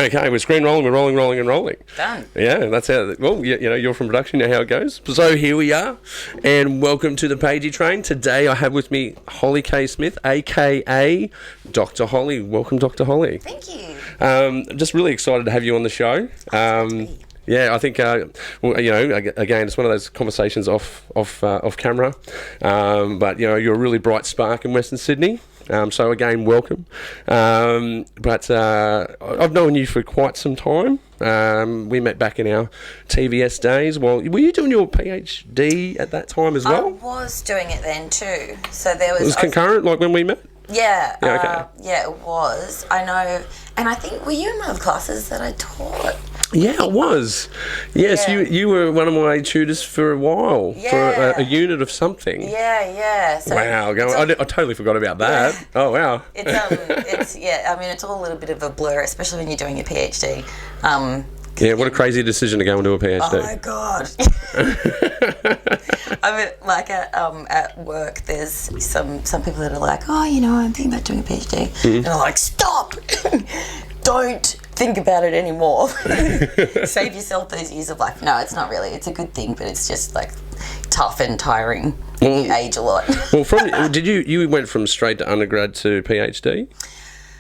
Okay, we're screen rolling, we're rolling and rolling. Done. Yeah, that's how, well, you know, you're from production, you know how it goes. So here we are, and welcome to the Pagey Train. Today I have with me Holly K. Smith, a.k.a. Dr. Holly. Welcome, Dr. Holly. Thank you. Just really excited to have you on the show. Yeah, I think, well, you know, again, it's one of those conversations off camera. But, you know, you're a really bright spark in Western Sydney. So again, welcome. But I've known you for quite some time. We met back in our TVS days. Well, were you doing your PhD at that time as well? I was doing it then too. So there was. It was concurrent, like when we met. Yeah. Yeah, okay. Yeah, it was. I know, and I think were you in one of the classes that I taught? Yeah, it was. Yes, Yeah. you were one of my tutors for a while, Yeah. for a unit of something. Yeah. So Wow, I totally forgot about that. Yeah. Oh, wow. It's yeah. I mean, it's all a little bit of a blur, especially when you're doing your PhD. Yeah, what a crazy decision to go and do a PhD. Oh my god. I mean, like at work, there's some people that are like, oh, you know, I'm thinking about doing a PhD, and I'm like, stop, don't think about it anymore. Save yourself those years of life. No, it's not really. It's a good thing, but it's just like tough and tiring. Well, you age a lot. Well, did you went from straight to undergrad to PhD,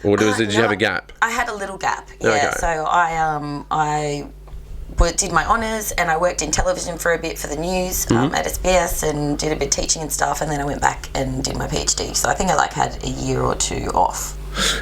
or did you have a gap? I had a little gap. Yeah. Okay. So I did my honours and I worked in television for a bit for the news at SBS and did a bit of teaching and stuff, and then I went back and did my PhD. So I think I had a year or two off.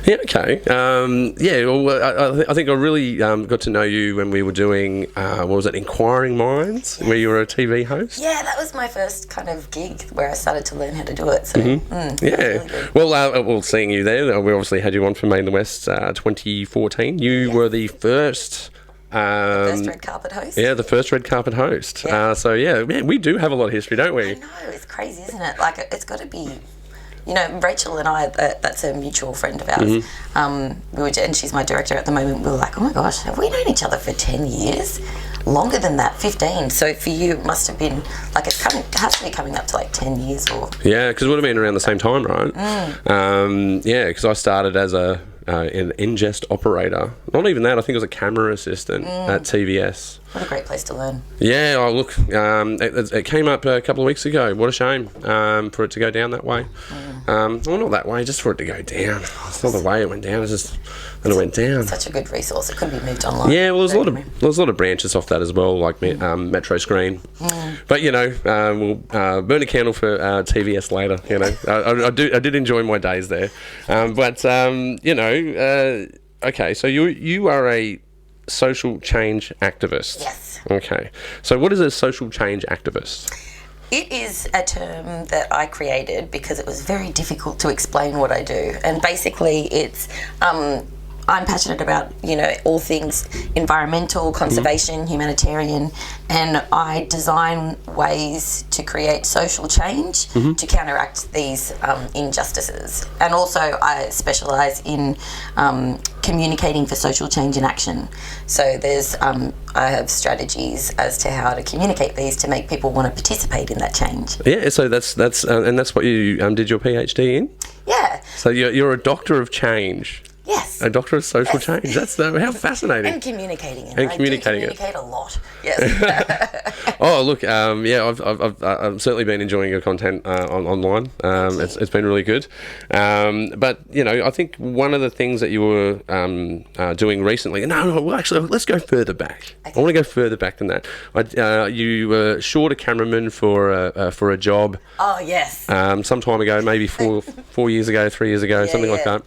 Yeah, okay. Yeah, well, I think I really got to know you when we were doing, what was it, Inquiring Minds, where you were a TV host? Yeah, that was my first kind of gig where I started to learn how to do it. So, Yeah. Really good. Well, seeing you there, we obviously had you on for Main the West 2014. You were the first... first red carpet host. Yeah, the first red carpet host. Yeah. So, yeah, man, we do have a lot of history, don't we? I know, it's crazy, isn't it? Like, it's got to be... You know, Rachel and I, that's a mutual friend of ours, and she's my director at the moment. We were like, oh my gosh, have we known each other for 10 years? Longer than that, 15. So for you, it must have been, like, it has to be coming up to like 10 years or... Yeah, because it would have been around the same time, right? Yeah, because I started as an ingest operator. Not even that, I think I was a camera assistant at TVS. What a great place to learn. Yeah, oh, look, it came up a couple of weeks ago. What a shame for it to go down that way. Well, not that way, just for it to go down. It's not the way it went down, it's just that it went down. Such a good resource. It could be moved online. Yeah, well, there's a lot of branches off that as well, like Metro Screen. But, you know, we'll burn a candle for TVS later, you know. I did enjoy my days there. But, you know, okay, so you are a social change activist. Yes. Okay. So what is a social change activist? It is a term that I created because it was very difficult to explain what I do. And basically it's... I'm passionate about, you know, all things environmental, conservation, humanitarian, and I design ways to create social change to counteract these injustices. And also I specialise in communicating for social change in action. So there's, I have strategies as to how to communicate these to make people want to participate in that change. Yeah, so that's and that's what you did your PhD in? Yeah. So you're a doctor of change. Yes. A doctor of social change. That's how fascinating. And communicating it. And communicating I do communicate a lot. Yes. Oh, look, yeah, I've certainly been enjoying your content online. It's been really good. But, you know, I think one of the things that you were doing recently... No, well, actually, let's go further back. Okay. I want to go further back than that. You were short a cameraman for a job. Oh, yes. Some time ago, maybe 4 years ago, 3 years ago, something like that.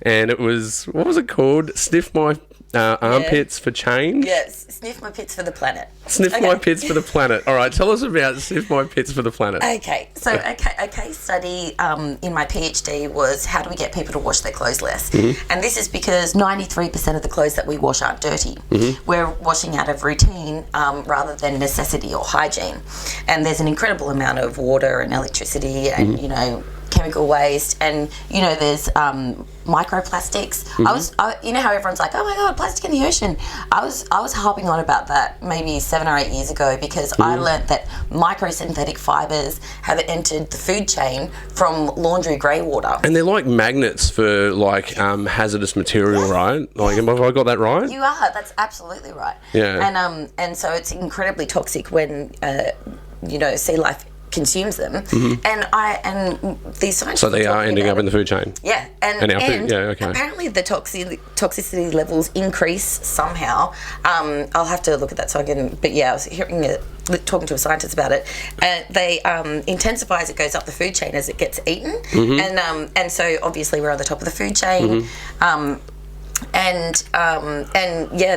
And it was, what was it called? Sniff my armpits for change? Yes, sniff my pits for the planet. Sniff my pits for the planet. All right, tell us about Sniff my pits for the planet. Okay, so a case study in my PhD was how do we get people to wash their clothes less? And this is because 93% of the clothes that we wash aren't dirty. We're washing out of routine rather than necessity or hygiene. And there's an incredible amount of water and electricity and, you know, chemical waste, and there's microplastics. You know how everyone's like, oh my god, plastic in the ocean. I was harping on about that maybe 7 or 8 years ago, because I learnt that microsynthetic fibres have entered the food chain from laundry grey water. And they're like magnets for like hazardous material, right? Like, have I got that right? You are. That's absolutely right. Yeah. And so it's incredibly toxic when sea life consumes them, and these scientists. So they are ending up in the food chain. Yeah, and apparently the toxicity levels increase somehow. I'll have to look at that so I can. But yeah, I was talking to a scientist about it. They intensify as it goes up the food chain as it gets eaten, and so obviously we're on the top of the food chain,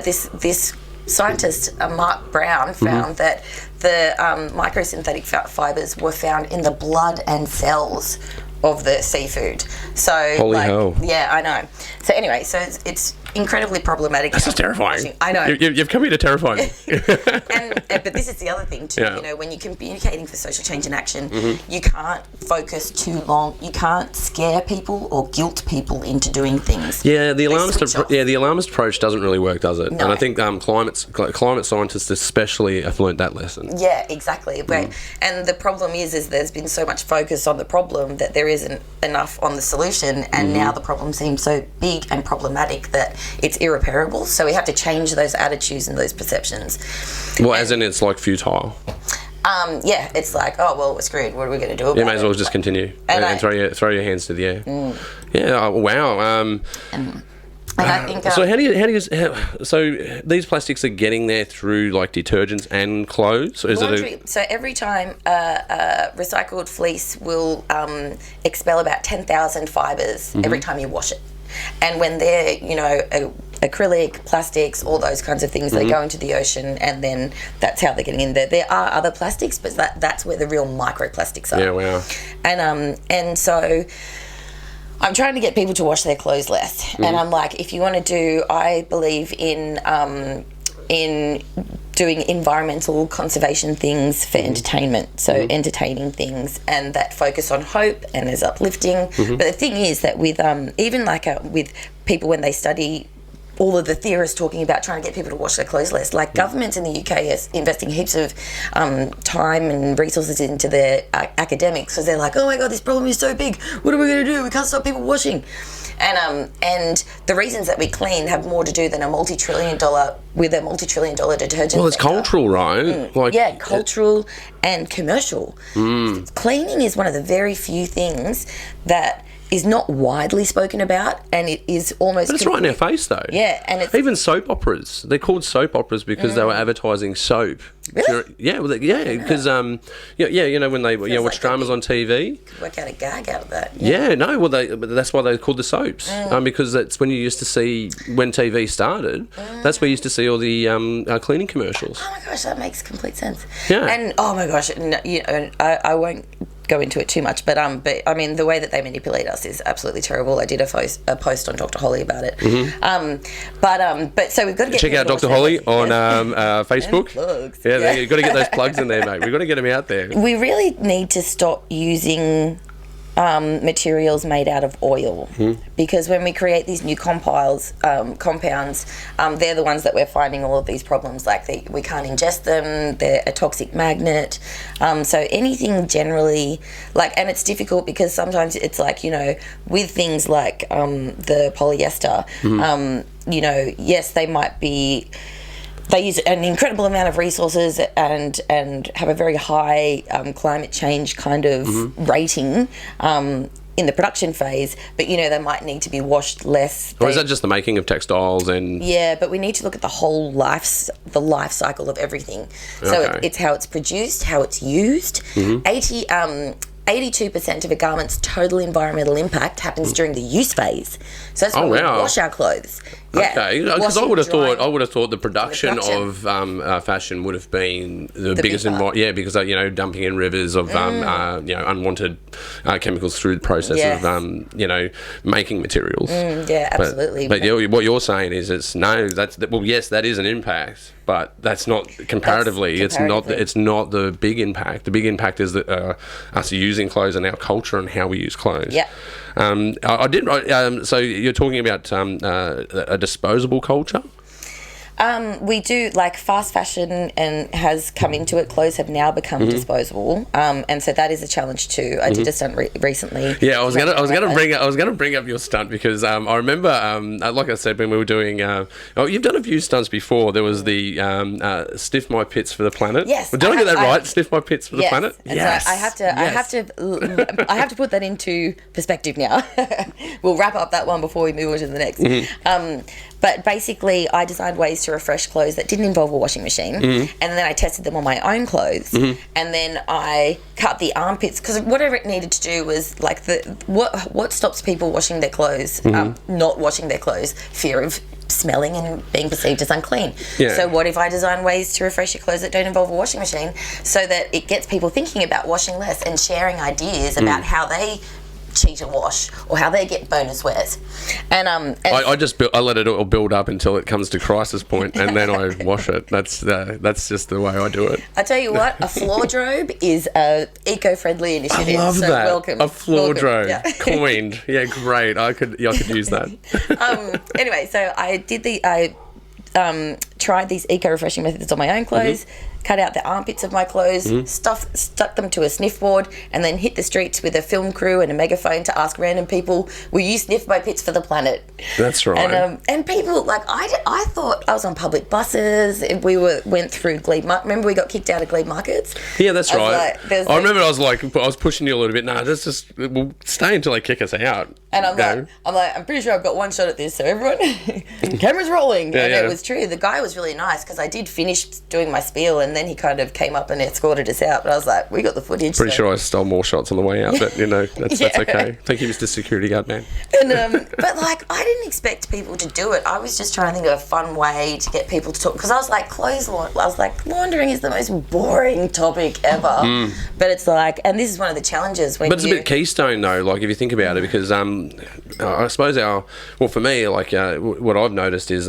this scientist, Mark Brown, found that the microsynthetic fibres were found in the blood and cells of the seafood. So, holy hell. Yeah, I know. So anyway, so it's incredibly problematic. This is terrifying. I know. You've come here to terrify me. But this is the other thing too. Yeah. When you're communicating for social change and action, you can't focus too long. You can't scare people or guilt people into doing things. Yeah, the alarmist approach doesn't really work, does it? No. And I think climate scientists especially have learned that lesson. Yeah, exactly. And the problem is there's been so much focus on the problem that there isn't enough on the solution, and now the problem seems so big and problematic that it's irreparable. So we have to change those attitudes and those perceptions. Well, as in it's like futile. Yeah, it's like, oh well, we're screwed. What are we going to do about it? You may as well just continue and throw your hands to the air. Yeah. Wow. And I think, so these plastics are getting there through like detergents and clothes? Or is laundry. So every time recycled fleece will expel about 10,000 fibres every time you wash it. And when they're, acrylic, plastics, all those kinds of things, they go into the ocean, and then that's how they're getting in there. There are other plastics, but that's where the real microplastics are. Yeah, wow. And so I'm trying to get people to wash their clothes less. And I'm like, if you want to do, I believe in doing environmental conservation things for entertainment, so entertaining things, and that focus on hope and is uplifting. But the thing is that with even like with people, when they study all of the theorists talking about trying to get people to wash their clothes less, like governments in the UK are investing heaps of time and resources into their academics, because they're like, oh my god, this problem is so big, what are we going to do, we can't stop people washing. And the reasons that we clean have more to do than a multi-trillion dollar detergent. Well, it's cultural, right? Cultural and commercial. Cleaning is one of the very few things that is not widely spoken about, and it is almost... But it's right in our face, though. Yeah, and it's... Even soap operas. They're called soap operas because they were advertising soap. Really? Yeah, because, when they watch dramas on TV... Could work out a gag out of that. Yeah, no, but that's why they're called the soaps. Because that's when you used to see, when TV started, that's where you used to see all the cleaning commercials. Oh my gosh, that makes complete sense. Yeah. And, oh my gosh, I won't go into it too much, but I mean, the way that they manipulate us is absolutely terrible. I did a post on Dr. Holly about it. But so we've got to get... Check out Dr. Holly on Facebook. Plugs. Yeah, you've got to get those plugs in there, mate. We've got to get them out there. We really need to stop using materials made out of oil, because when we create these new compounds, they're the ones that we're finding all of these problems. Like we can't ingest them; they're a toxic magnet. So anything generally, and it's difficult because sometimes it's like, with things like the polyester, yes, they might be. They use an incredible amount of resources and have a very high climate change kind of rating in the production phase, but they might need to be washed less. Or is that just the making of textiles and... Yeah, but we need to look at the whole life cycle of everything. So it's how it's produced, how it's used. 82% of a garment's total environmental impact happens during the use phase. So that's when we wash our clothes. Yeah. Okay, because I Washing, would have drying. thought the production production. of fashion would have been the biggest big part. because dumping in rivers of unwanted chemicals through the process Yes. of making materials. Yeah, absolutely. But what you're saying is yes, that is an impact, but that's not comparatively. It's not the big impact. The big impact is that us using clothes and our culture and how we use clothes. Yeah. I did. So you're talking about a disposable culture. We do, like, fast fashion and has come into it. Clothes have now become disposable, and so that is a challenge too. I did a stunt recently. Yeah, I was gonna bring up your stunt because I remember, like I said, when we were doing. You've done a few stunts before. There was the Sniff My Pits for the Planet. Yes, Did I get that right? Sniff My Pits for the Planet. And Yes. so I have to put that into perspective now. We'll wrap up that one before we move on to the next. But basically, I designed ways to refresh clothes that didn't involve a washing machine, and then I tested them on my own clothes, and then I cut the armpits because whatever it needed to do was like what stops people washing their clothes, not washing their clothes, fear of smelling and being perceived as unclean. Yeah. So what if I design ways to refresh your clothes that don't involve a washing machine, so that it gets people thinking about washing less and sharing ideas about how they cheat and wash or how they get bonus wears. And I let it all build up until it comes to crisis point, and then I wash it. That's just the way I do it. I tell you what, a floor drobe is a eco-friendly initiative. I love that. Welcome. A floor drobe. Yeah. Coined. Yeah, great. I could use that. Anyway, so I tried these eco-refreshing methods on my own clothes, cut out the armpits of my clothes, stuck them to a sniff board, and then hit the streets with a film crew and a megaphone to ask random people, will you sniff my pits for the planet? That's right. And people, like, I thought I was on public buses, and we went through Glebe Market. Remember we got kicked out of Glebe Markets? Yeah, that's right. Like, I remember I was pushing you a little bit. No, we'll stay until they kick us out. And I'm pretty sure I've got one shot at this, so everyone, camera's rolling. It was true. The guy was really nice because I did finish doing my spiel, and then he kind of came up and escorted us out. But I was like, we got the footage. Pretty sure I stole more shots on the way out, but that's okay. Thank you, Mr. Security Guard man. And but like, I didn't expect people to do it. I was just trying to think of a fun way to get people to talk, because I was like, laundering is the most boring topic ever. But it's like, and this is one of the challenges when. But it's a bit keystone though, like if you think about it, because I suppose for me, like what I've noticed is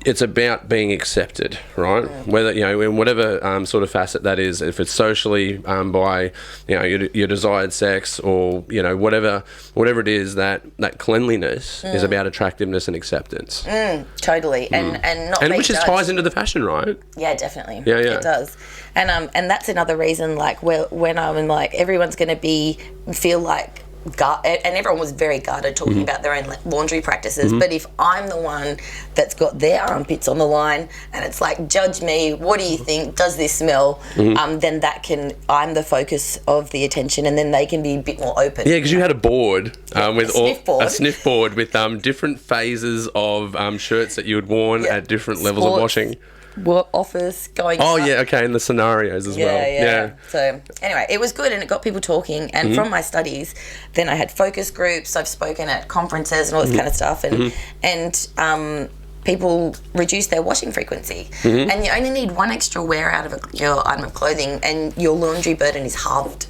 it's about being accepted, right? Whether in whatever sort of facet that is, if it's socially by your desired sex, or whatever it is, that cleanliness is about attractiveness and acceptance. Totally, and not and being which judged. ties into the fashion, right? Yeah, definitely. Yeah, It does. And that's another reason, like, when I'm like, everyone's going to feel like, and everyone was very guarded talking about their own laundry practices, but if I'm the one that's got their armpits on the line and it's like, judge me, what do you think, does this smell, then I'm the focus of the attention, and then they can be a bit more open. Yeah, because you had a board with a sniff board with different phases of shirts that you had worn at different levels of washing. Office going. Oh, yeah, okay, and the scenarios as well. Yeah. So anyway, it was good, and it got people talking. And from my studies, then I had focus groups. I've spoken at conferences and all this kind of stuff, and people reduce their washing frequency. And you only need one extra wear out of your item of clothing, and your laundry burden is halved.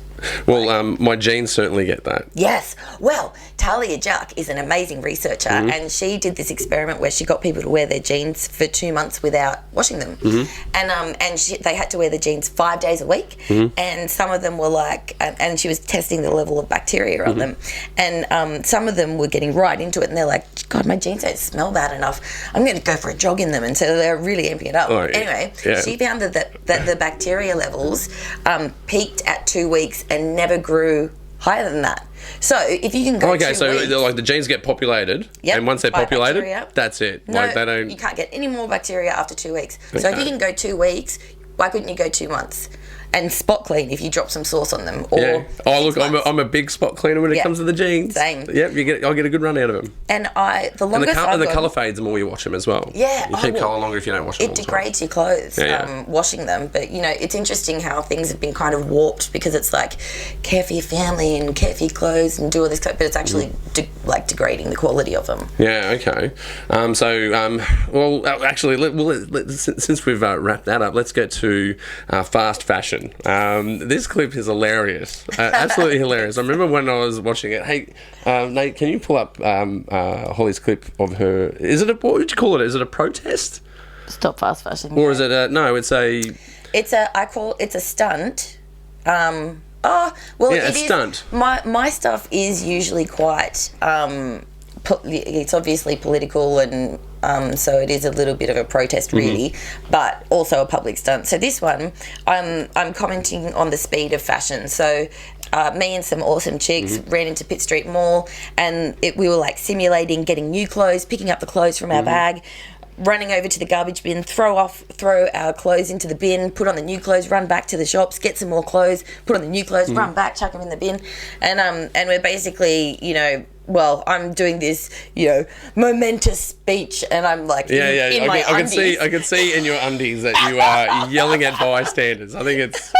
Well, my jeans certainly get that. Yes. Well, Talia Juck is an amazing researcher, and she did this experiment where she got people to wear their jeans for 2 months without washing them. And they had to wear the jeans 5 days a week, and some of them were like, and she was testing the level of bacteria on them, and some of them were getting right into it, and they're like, God, my jeans don't smell bad enough. I'm going to go for a jog in them, and so they're really amping it up. Oh, anyway, she found that the bacteria levels peaked at 2 weeks and never grew higher than that. So if you can go 2 weeks, like the genes get populated, and once they're populated, that's it. No, like they don't. You can't get any more bacteria after 2 weeks. So if you can go 2 weeks, why couldn't you go 2 months? and spot clean if you drop some sauce on them. Or Yeah. Oh, look, I'm a big spot cleaner when it comes to the jeans. Same. Yep, I'll get a good run out of them. And the longest And the colour fades the more you wash them as well. Yeah. You keep colour longer if you don't wash them all It the time. degrades your clothes, washing them. But, you know, it's interesting how things have been kind of warped because it's like care for your family and care for your clothes and do all this stuff, but it's actually degrading the quality of them. Yeah, okay. Since we've wrapped that up, let's get to fast fashion. This clip is hilarious. Absolutely hilarious. I remember when I was watching it. Hey, Nate, can you pull up Holly's clip of her? What would you call it? Is it a protest? Stop fast fashion. Or is it it's a stunt. A stunt. My stuff is usually quite it's obviously political and so it is a little bit of a protest really, but also a public stunt. So this one, I'm commenting on the speed of fashion. So me and some awesome chicks ran into Pitt Street Mall, and we were like simulating getting new clothes, picking up the clothes from our bag, running over to the garbage bin, throw our clothes into the bin, put on the new clothes, run back to the shops, get some more clothes, put on the new clothes, run back, chuck them in the bin, and we're basically, you know, well, I'm doing this, you know, momentous speech, and I'm like, in my undies. I can see in your undies that you are yelling at bystanders. I think it's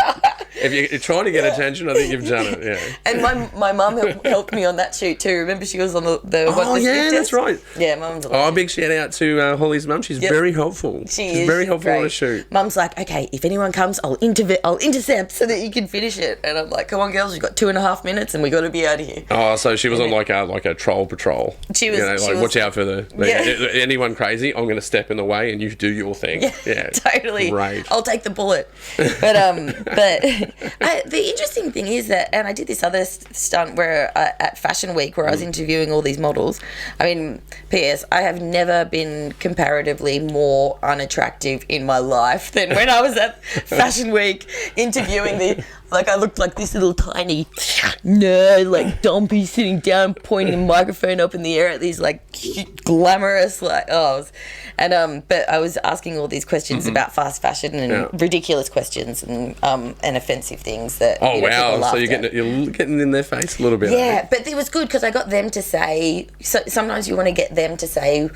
if you're trying to get attention, I think you've done it. Yeah. And my mum helped me on that shoot too. Remember, she was on the that's right. Yeah, mum's. A big shout out to Holly's mum. She's very helpful. She's very helpful on a shoot. Mum's like, okay, if anyone comes, I'll intercept so that you can finish it. And I'm like, come on, girls, we've got 2.5 minutes, and we got to be out of here. Oh, so she was on like a troll patrol. She was. Watch out for anyone crazy. I'm going to step in the way, and you do your thing. Yeah, totally. Great. I'll take the bullet. But the interesting thing is that, and I did this other stunt where at Fashion Week where I was interviewing all these models. I mean, P.S. I have never been comparatively more unattractive in my life than when I was at Fashion Week interviewing I looked like this little tiny nerd, like dumpy, sitting down, pointing a microphone up in the air at these like glamorous but I was asking all these questions about fast fashion and ridiculous questions and offensive things that. Oh wow! So you're getting in their face a little bit. Yeah, but it was good because I got them to say. So sometimes you want to get them to say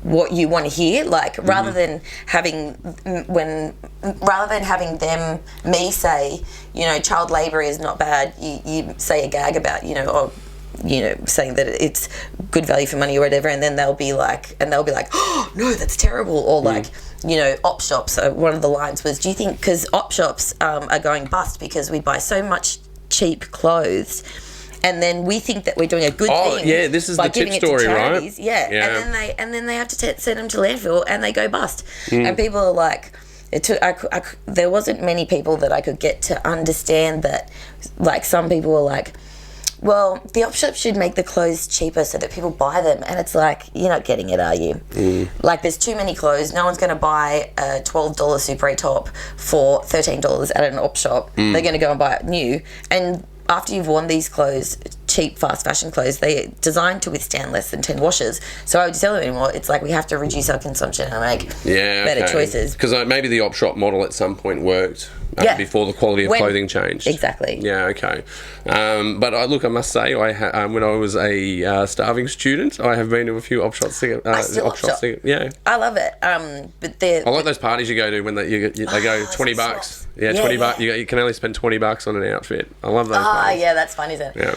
what you want to hear, like rather than having me say, you know, child labour is not bad, you say a gag about, you know, or you know, saying that it's good value for money or whatever, and then they'll be like, oh no, that's terrible, or like, you know, op shops. So one of the lines was, do you think, because op shops are going bust because we buy so much cheap clothes, and then we think that we're doing a good thing. Oh, yeah, this is the tip story, right? Yeah. And then they have to send them to landfill, and they go bust. And people are like, there wasn't many people that I could get to understand that. Like, some people were like, well, the op shop should make the clothes cheaper so that people buy them. And it's like, you're not getting it, are you? Like, there's too many clothes. No one's going to buy a $12 Super top for $13 at an op shop. They're going to go and buy it new. And after you've worn these clothes, cheap fast fashion clothes, they're designed to withstand less than 10 washes. So I would tell them anymore, it's like we have to reduce our consumption and make better choices. Because maybe the op shop model at some point worked before the quality of clothing changed. Exactly. Yeah, okay. But I must say, when I was a starving student, I have been to a few op shops. Yeah. I love it. But I like those parties you go to when they go $20. Yeah, $20. You can only spend $20 on an outfit. I love those. Yeah, that's fun, isn't it? Yeah.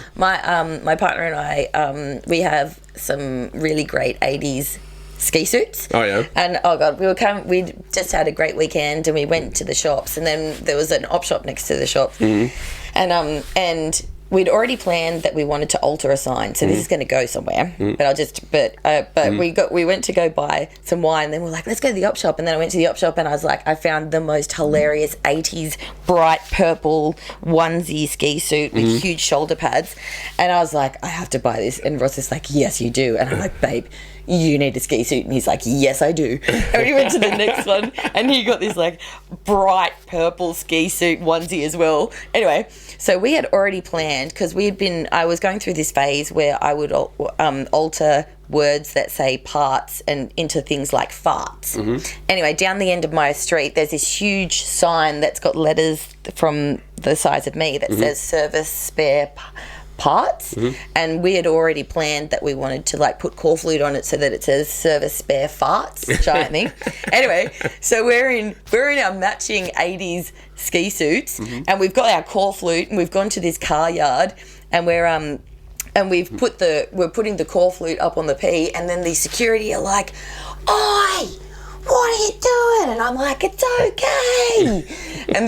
My partner and I, we have some really great 80s ski suits. Oh yeah. And oh god, we just had a great weekend, and we went to the shops, and then there was an op shop next to the shop, and we'd already planned that we wanted to alter a sign, so this is going to go somewhere. But we went to go buy some wine, then we're like, let's go to the op shop, and then I went to the op shop, and I was like, I found the most hilarious 80s bright purple onesie ski suit with huge shoulder pads, and I was like, I have to buy this, and Ross is like, yes you do, and I'm like, babe, you need a ski suit. And he's like, yes, I do. And we went to the next one, and he got this like bright purple ski suit onesie as well. Anyway, so we had already planned, because I was going through this phase where I would alter words that say parts and into things like farts. Anyway, down the end of my street, there's this huge sign that's got letters from the size of me that says service spare parts, and we had already planned that we wanted to like put call flute on it so that it says service spare farts, giant thing. Anyway, so we're in our matching 80s ski suits, and we've got our call flute, and we've gone to this car yard, and we're putting the call flute up on the P, and then the security are like, "Oi, what are you doing?" And I'm like, "It's okay." and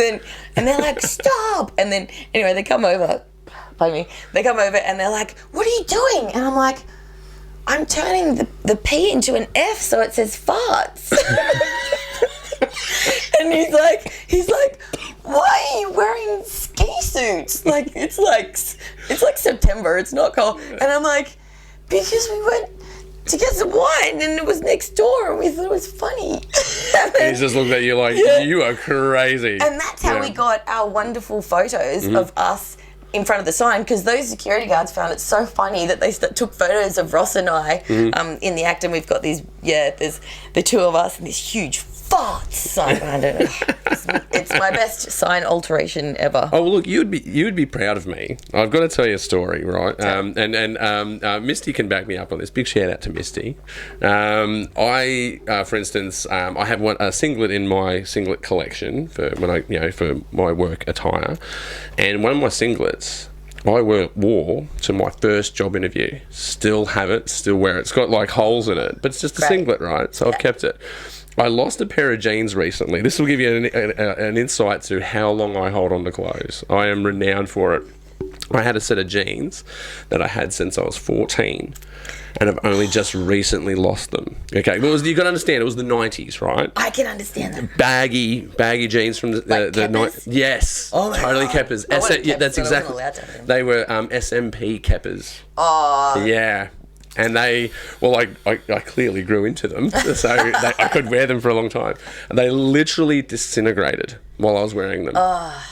they're like, "Stop." And then anyway, they come over. Pardon me. They come over and they're like, "What are you doing?" And I'm like, "I'm turning the P into an F so it says farts." And he's like, "Why are you wearing ski suits? Like it's like September, it's not cold." And I'm like, "Because we went to get some wine and it was next door and we thought it was funny." And he just looked at you like, "You are crazy." And that's how we got our wonderful photos of us in front of the sign, because those security guards found it so funny that they took photos of Ross and I in the act, and we've got these, there's the two of us and this huge farts sign behind it. It's my best sign alteration ever. Oh, well, look, you'd be proud of me. I've got to tell you a story, right? And Misty can back me up on this. Big shout out to Misty. For instance, I have a singlet in my singlet collection for my work attire, and one of my singlets I wore to my first job interview. Still have it, still wear it. It's got like holes in it, but it's just a singlet, right? So I've kept it. I lost a pair of jeans recently. This will give you an insight to how long I hold on to clothes. I am renowned for it. I had a set of jeans that I had since I was 14, and I've only just recently lost them. Okay, well, you got to understand, it was the 90s, right? I can understand that. Baggy jeans from the 90s. Yes, oh my totally God. keppers. That's exactly. They were SMP keppers. Oh. Yeah. And I clearly grew into them, so I could wear them for a long time. And they literally disintegrated while I was wearing them.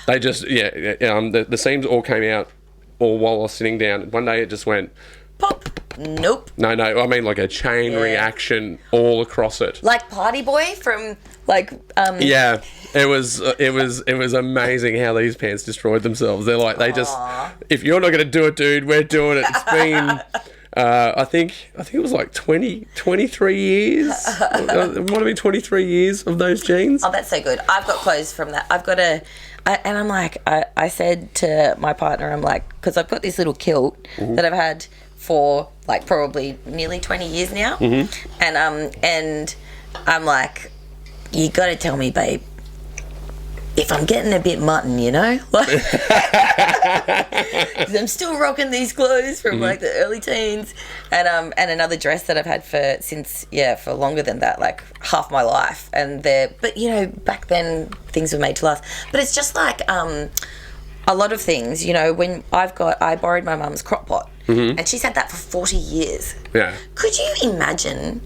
They just, the seams all came out all while I was sitting down. One day it just went pop. Nope. No, I mean like a chain reaction all across it. Like Party Boy from Yeah, it was amazing how these pants destroyed themselves. They're like, if you're not going to do it, dude, we're doing it. It's been... I think it was like 23 years. It might have been 23 years of those jeans. Oh, that's so good. I've got clothes from that. And I'm like, I said to my partner, I'm like, because I've got this little kilt that I've had for like probably nearly 20 years now. And I'm like, you got to tell me, babe, if I'm getting a bit mutton, you know? Like, 'cause I'm still rocking these clothes from like the early teens, and another dress that I've had for longer than that, like half my life. But you know, back then things were made to last. But it's just like a lot of things, you know, when I borrowed my mum's crock pot, and she's had that for 40 years. Yeah. Could you imagine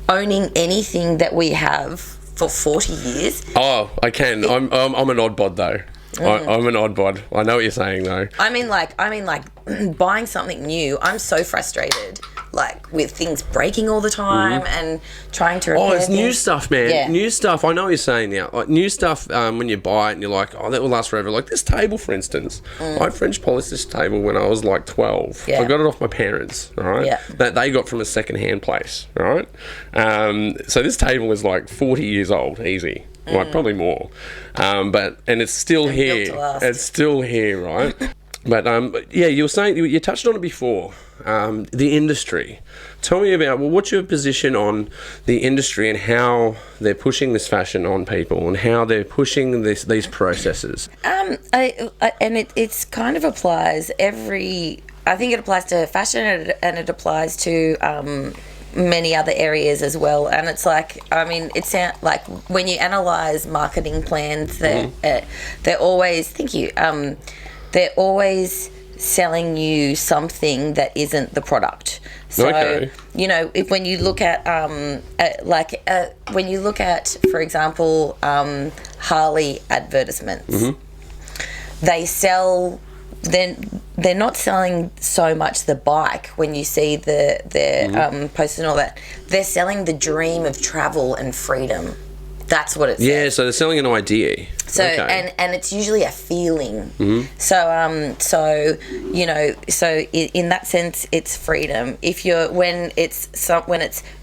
owning anything that we have for 40 years? Oh, I can. I'm an odd bod though. I'm an odd bod. I know what you're saying though. I mean like buying something new, I'm so frustrated, like with things breaking all the time and trying to repair it's things. new stuff, man. Yeah. New stuff. I know what you're saying now. Like new stuff, when you buy it and you're like, oh, that will last forever. Like this table, for instance. I French polished this table when I was like 12. Yeah. I got it off my parents, right? Yeah. That they got from a second-hand place, right? So this table is like 40 years old, easy. Like probably more. And it's still here. It's still here, right? But you were saying, you touched on it before, the industry. Tell me about, what's your position on the industry and how they're pushing this fashion on people and how they're pushing these processes? It's kind of applies I think it applies to fashion and it applies to many other areas as well. And it's like, I mean, it sounds like when you analyse marketing plans, they're always, they're always selling you something that isn't the product. So, Okay. you know, if when you look at, when you look at, for example, Harley advertisements, they sell. Then they're not selling so much the bike when you see their posts and all that. They're selling the dream of travel and freedom. That's what it says. Yeah, so they're selling an idea. So Okay. and it's usually a feeling. So you know, so in that sense, it's freedom. If you're when it's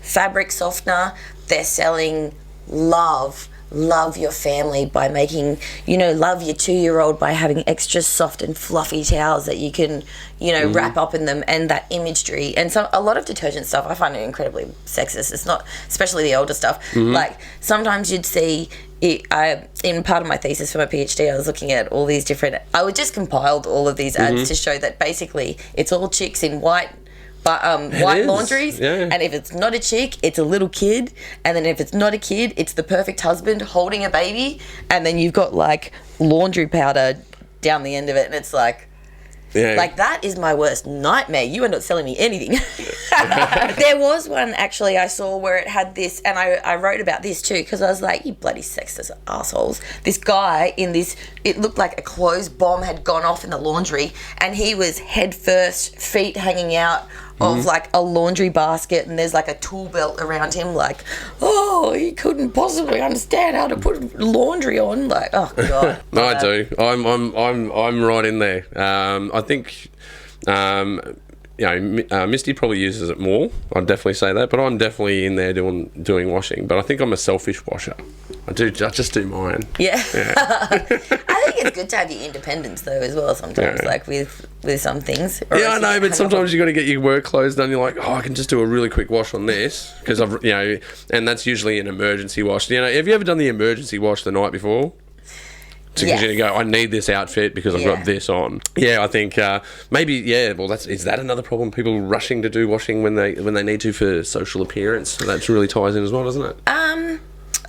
fabric softener, they're selling love. Love your family by making, you know, love your 2-year-old by having extra soft and fluffy towels that you can, you know, wrap up in them, and that imagery. And so a lot of detergent stuff, I find it incredibly sexist. It's not, especially the older stuff. Like sometimes you'd see, in part of my thesis for my PhD, I was looking at all these different, I would just compiled all of these ads to show that basically it's all chicks in white laundries, and if it's not a chick, it's a little kid, and then if it's not a kid, it's the perfect husband holding a baby, and then you've got like laundry powder down the end of it, and it's like, like that is my worst nightmare. You are not selling me anything. There was one actually I saw where it had this, and I wrote about this too, because I was like, you bloody sexist assholes. This guy in this, it looked like a clothes bomb had gone off in the laundry, and he was head first, feet hanging out of like a laundry basket, and there's like a tool belt around him, like, oh, he couldn't possibly understand how to put laundry on, like, oh god. No, I do. I'm right in there. I think, you know, Misty probably uses it more. I'd definitely say that, but I'm definitely in there doing washing. But I think I'm a selfish washer. I just do mine. Yeah. I think it's good to have your independence though as well sometimes, like with some things. Yeah, I know, but sometimes you got to get your work clothes done. You're like, oh, I can just do a really quick wash on this because you know, and that's usually an emergency wash. You know, have you ever done the emergency wash the night before? Because you go, I need this outfit because I've got this on. Yeah, I think maybe. Yeah, well, is that another problem? People rushing to do washing when they need to for social appearance. So that really ties in as well, doesn't it?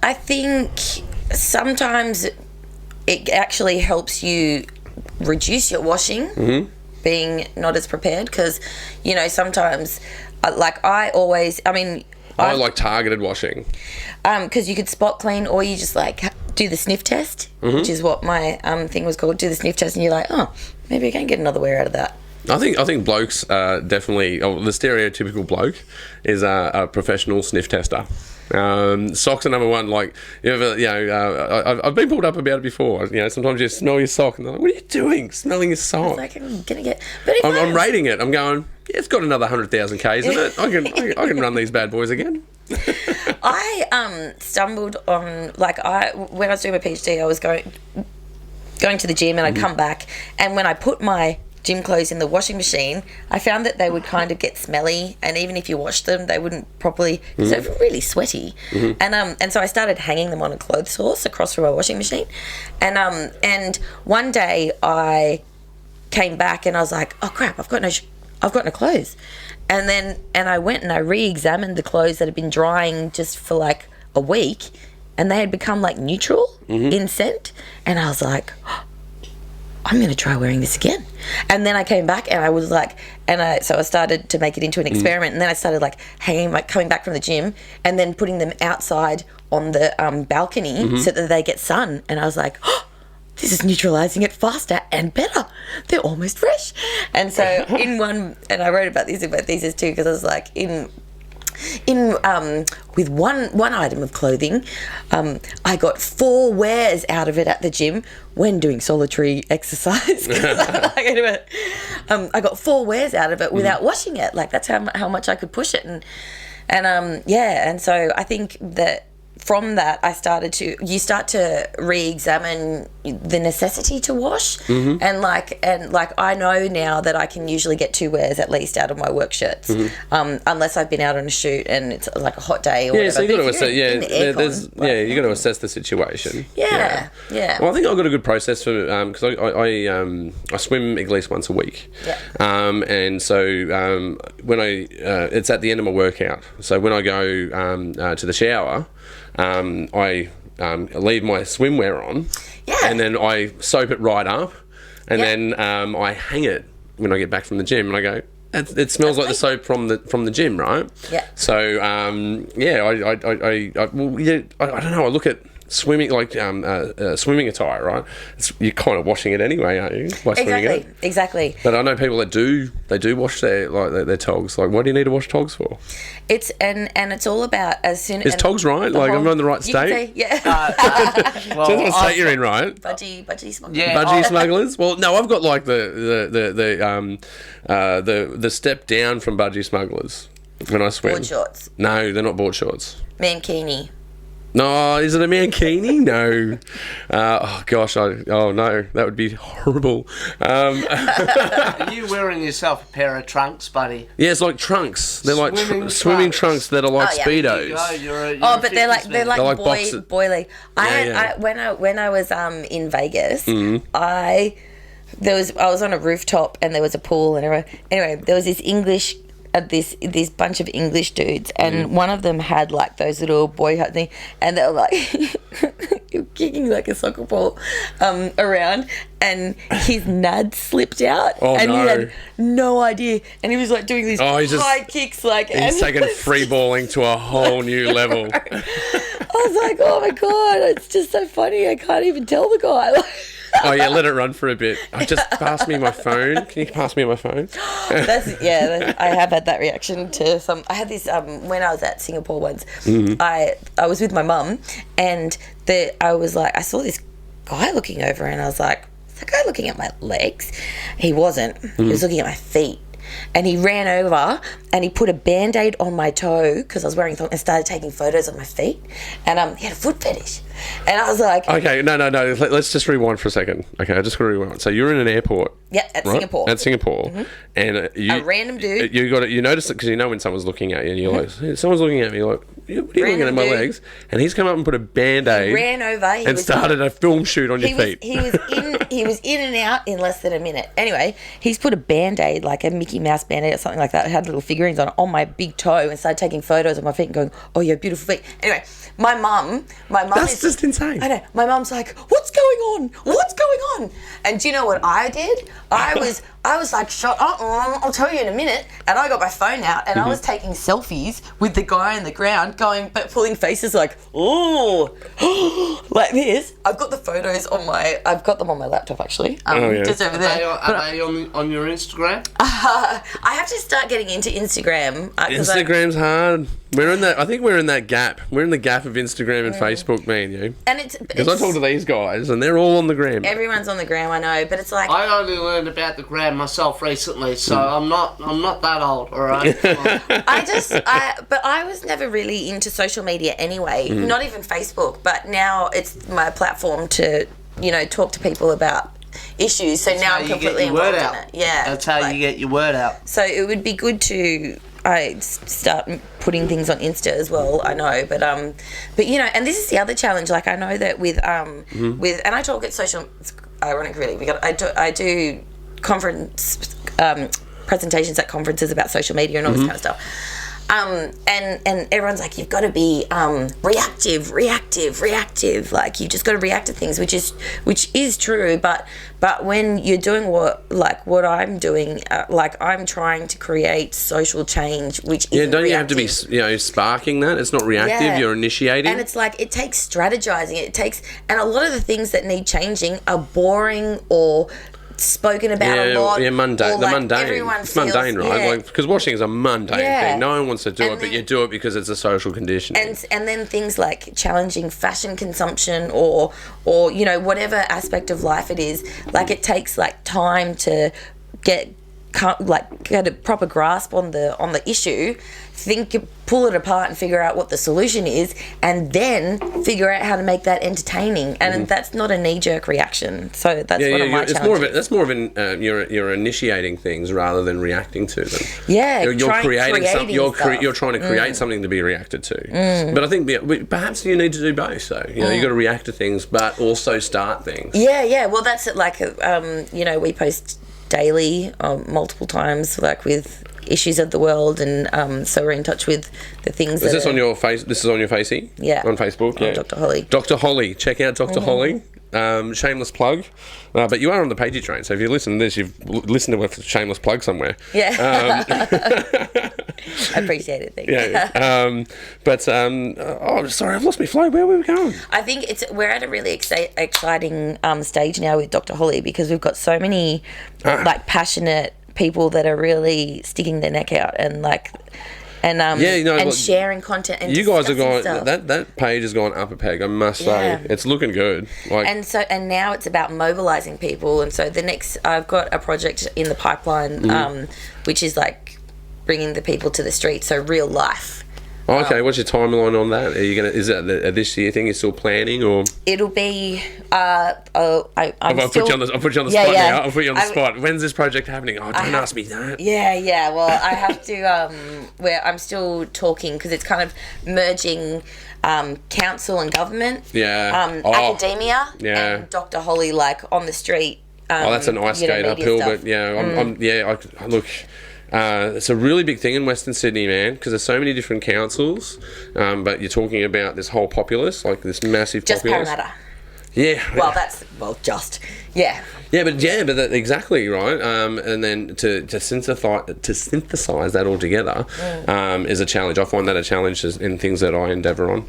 I think sometimes it actually helps you reduce your washing, being not as prepared, because you know sometimes, like I like targeted washing, because you could spot clean, or you just like do the sniff test, which is what my thing was called. Do the sniff test, and you're like, oh, maybe I can get another wear out of that. I think blokes definitely. Oh, the stereotypical bloke is a professional sniff tester. Socks are number one. Like, I've been pulled up about it before. You know, sometimes you smell your sock and they're like, "What are you doing? Smelling your sock?" It's like, I'm gonna get. But I'm rating it. I'm going. Yeah, it's got another 100,000 Ks in it. I can run these bad boys again. I stumbled on when I was doing my PhD, I was going to the gym, and I'd come back, and when I put my gym clothes in the washing machine, I found that they would kind of get smelly, and even if you washed them, they wouldn't properly, because they were really sweaty. And so I started hanging them on a clothes horse across from my washing machine, and one day I came back and I was like, oh crap, I've got no clothes, and I went and I re-examined the clothes that had been drying just for like a week, and they had become like neutral in scent, and I was like, I'm going to try wearing this again. And then I came back and I was like, so I started to make it into an experiment, and then I started like coming back from the gym and then putting them outside on the balcony so that they get sun. And I was like, oh, this is neutralising it faster and better. They're almost fresh. And so and I wrote about this in my thesis too, because I was like, with one item of clothing, I got 4 wears out of it at the gym when doing solitary exercise. I got 4 wears out of it without washing it. Like, that's how much I could push it, and so I think that from that you start to re-examine the necessity to wash, and I know now that I can usually get 2 wears at least out of my work shirts, unless I've been out on a shoot and it's like a hot day or whatever. So you got to assess. You got to assess the situation. Yeah. Well, I think I've got a good process for because I swim at least once a week, and so when it's at the end of my workout. So when I go to the shower, I leave my swimwear on, and then I soap it right up, and then I hang it when I get back from the gym, and I go, it smells like the soap from the gym, right? Yeah. So I don't know. I look at swimming swimming attire, right? You're kind of washing it anyway, aren't you? By swimming in it. Exactly. But I know people that do wash their togs. Like, what do you need to wash togs for? It's and it's all about as soon is togs right? Like, I'm in the right state. Yeah. Depends what state you're in, right? Budgie smugglers. Yeah. Budgie smugglers. Well, no, I've got like the step down from budgie smugglers when I swim. Board shorts. No, they're not board shorts. Mankini. No, is it a mankini? No. Oh gosh, no, that would be horrible. Are you wearing yourself a pair of trunks, buddy? Yeah, it's like trunks. They're like Swimming trunks that are like yeah. speedos. You're But they're like boily. Yeah. When I was in Vegas, Mm-hmm. I was on a rooftop and there was a pool and everything. Anyway, there was this bunch of English dudes, and one of them had like those little boy hut thing, and they were like kicking like a soccer ball around, and his nads slipped out, and he had no idea, and he was like doing these high kicks, like he's taken free balling to a whole new level. I was like, oh my god, it's just so funny. I can't even tell the guy. Oh yeah, let it run for a bit. Just pass me my phone. Can you pass me my phone? I have had that reaction to some. I had this when I was at Singapore once. Mm-hmm. I was with my mum, and I was like, I saw this guy looking over, and I was like, is that guy looking at my legs? He wasn't. He was looking at my feet. And he ran over and he put a Band-Aid on my toe because I was wearing thongs and started taking photos of my feet. And he had a foot fetish. And I was like... Okay, no. Let's just rewind for a second. Okay, I just got to rewind. So you're in an airport. Yeah, at Singapore. At Singapore. Mm-hmm. And a random dude. You notice it because you know when someone's looking at you and you're like, someone's looking at me, you're like, what are you looking at my legs? And he's come up and put a Band-Aid. He ran over. And started a film shoot on your feet. He was in and out in less than a minute. Anyway, he's put a Band-Aid, like a Mickey Mouse Band-Aid or something like that. It had little figurines on my big toe and started taking photos of my feet and going, oh, you have beautiful feet. Anyway, my mum That's just insane. I know. My mum's like, what's going on? What's going on? And do you know what I did? I was like, shut up, I'll tell you in a minute. And I got my phone out and I was taking selfies with the guy on the ground but pulling faces like, oh, like this. I've got the photos I've got them on my laptop actually. Just over there. Are they on your Instagram? I have to start getting into Instagram. Instagram's hard. I think we're in that gap. We're in the gap of Instagram and Facebook, me and you. And it's because I talk to these guys and they're all on the gram. Everyone's on the gram, I know, but it's like I only learned about the gram myself recently, so I'm not that old, all right. but I was never really into social media anyway, not even Facebook. But now it's my platform to talk to people about issues. So now I'm completely involved in it. Yeah, that's how you get your word out. So it would be good to start putting things on Insta as well. I know, but and this is the other challenge. Like I know that with and I talk at social. It's ironic, really. I do conference presentations at conferences about social media and all this kind of stuff. And everyone's like, you've got to be reactive. Like you just got to react to things, which is true. But when you're doing what I'm doing, like I'm trying to create social change, which is don't reactive. You have to be sparking that? It's not reactive. Yeah. You're initiating. And it's like it takes strategizing. And a lot of the things that need changing are boring or spoken about a lot. Yeah, mundane. Like mundane. It's mundane, right? Yeah. Like because washing is a mundane thing. No one wants to do it, but you do it because it's a social condition. And then things like challenging fashion consumption or whatever aspect of life it is, like it takes like time to get a proper grasp on the issue, pull it apart and figure out what the solution is, and then figure out how to make that entertaining. And that's not a knee-jerk reaction. So that's one of my challenges. That's more of an you're initiating things rather than reacting to them. Yeah, you're creating something. You're trying to create something to be reacted to. But I think perhaps you need to do both. So you got to react to things, but also start things. Yeah. Well, that's it. Like we post daily, multiple times, like with issues of the world, and so we're in touch with the things. On your face? This is on your facey? Yeah, on Facebook. Yeah, Dr. Holly. Dr. Holly, check out Dr. Holly. shameless plug, but you are on the Pagey Train, so if you listen to this, you've listened to a shameless plug somewhere. Yeah. I appreciate it, thank you. Yeah. Sorry, I've lost my flow. Where were we going? I think we're at a really exciting stage now with Dr. Holly, because we've got so many like passionate people that are really sticking their neck out and sharing content. And you guys have gone stuff. that page has gone up a peg. I must say, it's looking good. And now it's about mobilising people. And so I've got a project in the pipeline, which is like bringing the people to the street. So real life. Okay, what's your timeline on that? Are you gonna? Is that a this year thing? You're still planning, or it'll be? I'll put you on the spot now. I'll put you on the spot. When's this project happening? Oh, don't ask me that. Yeah. Well, I have to. Where I'm still talking, because it's kind of merging council and government. Yeah. Academia. Yeah. And Dr. Holly, like on the street. That's a nice gate uphill, stuff. But yeah, look. It's a really big thing in Western Sydney, man, because there's so many different councils, but you're talking about this whole populace, like this massive populace. Just Parramatta. Yeah. Yeah. Yeah, but exactly right. And then to synthesize that all together is a challenge. I find that a challenge in things that I endeavour on.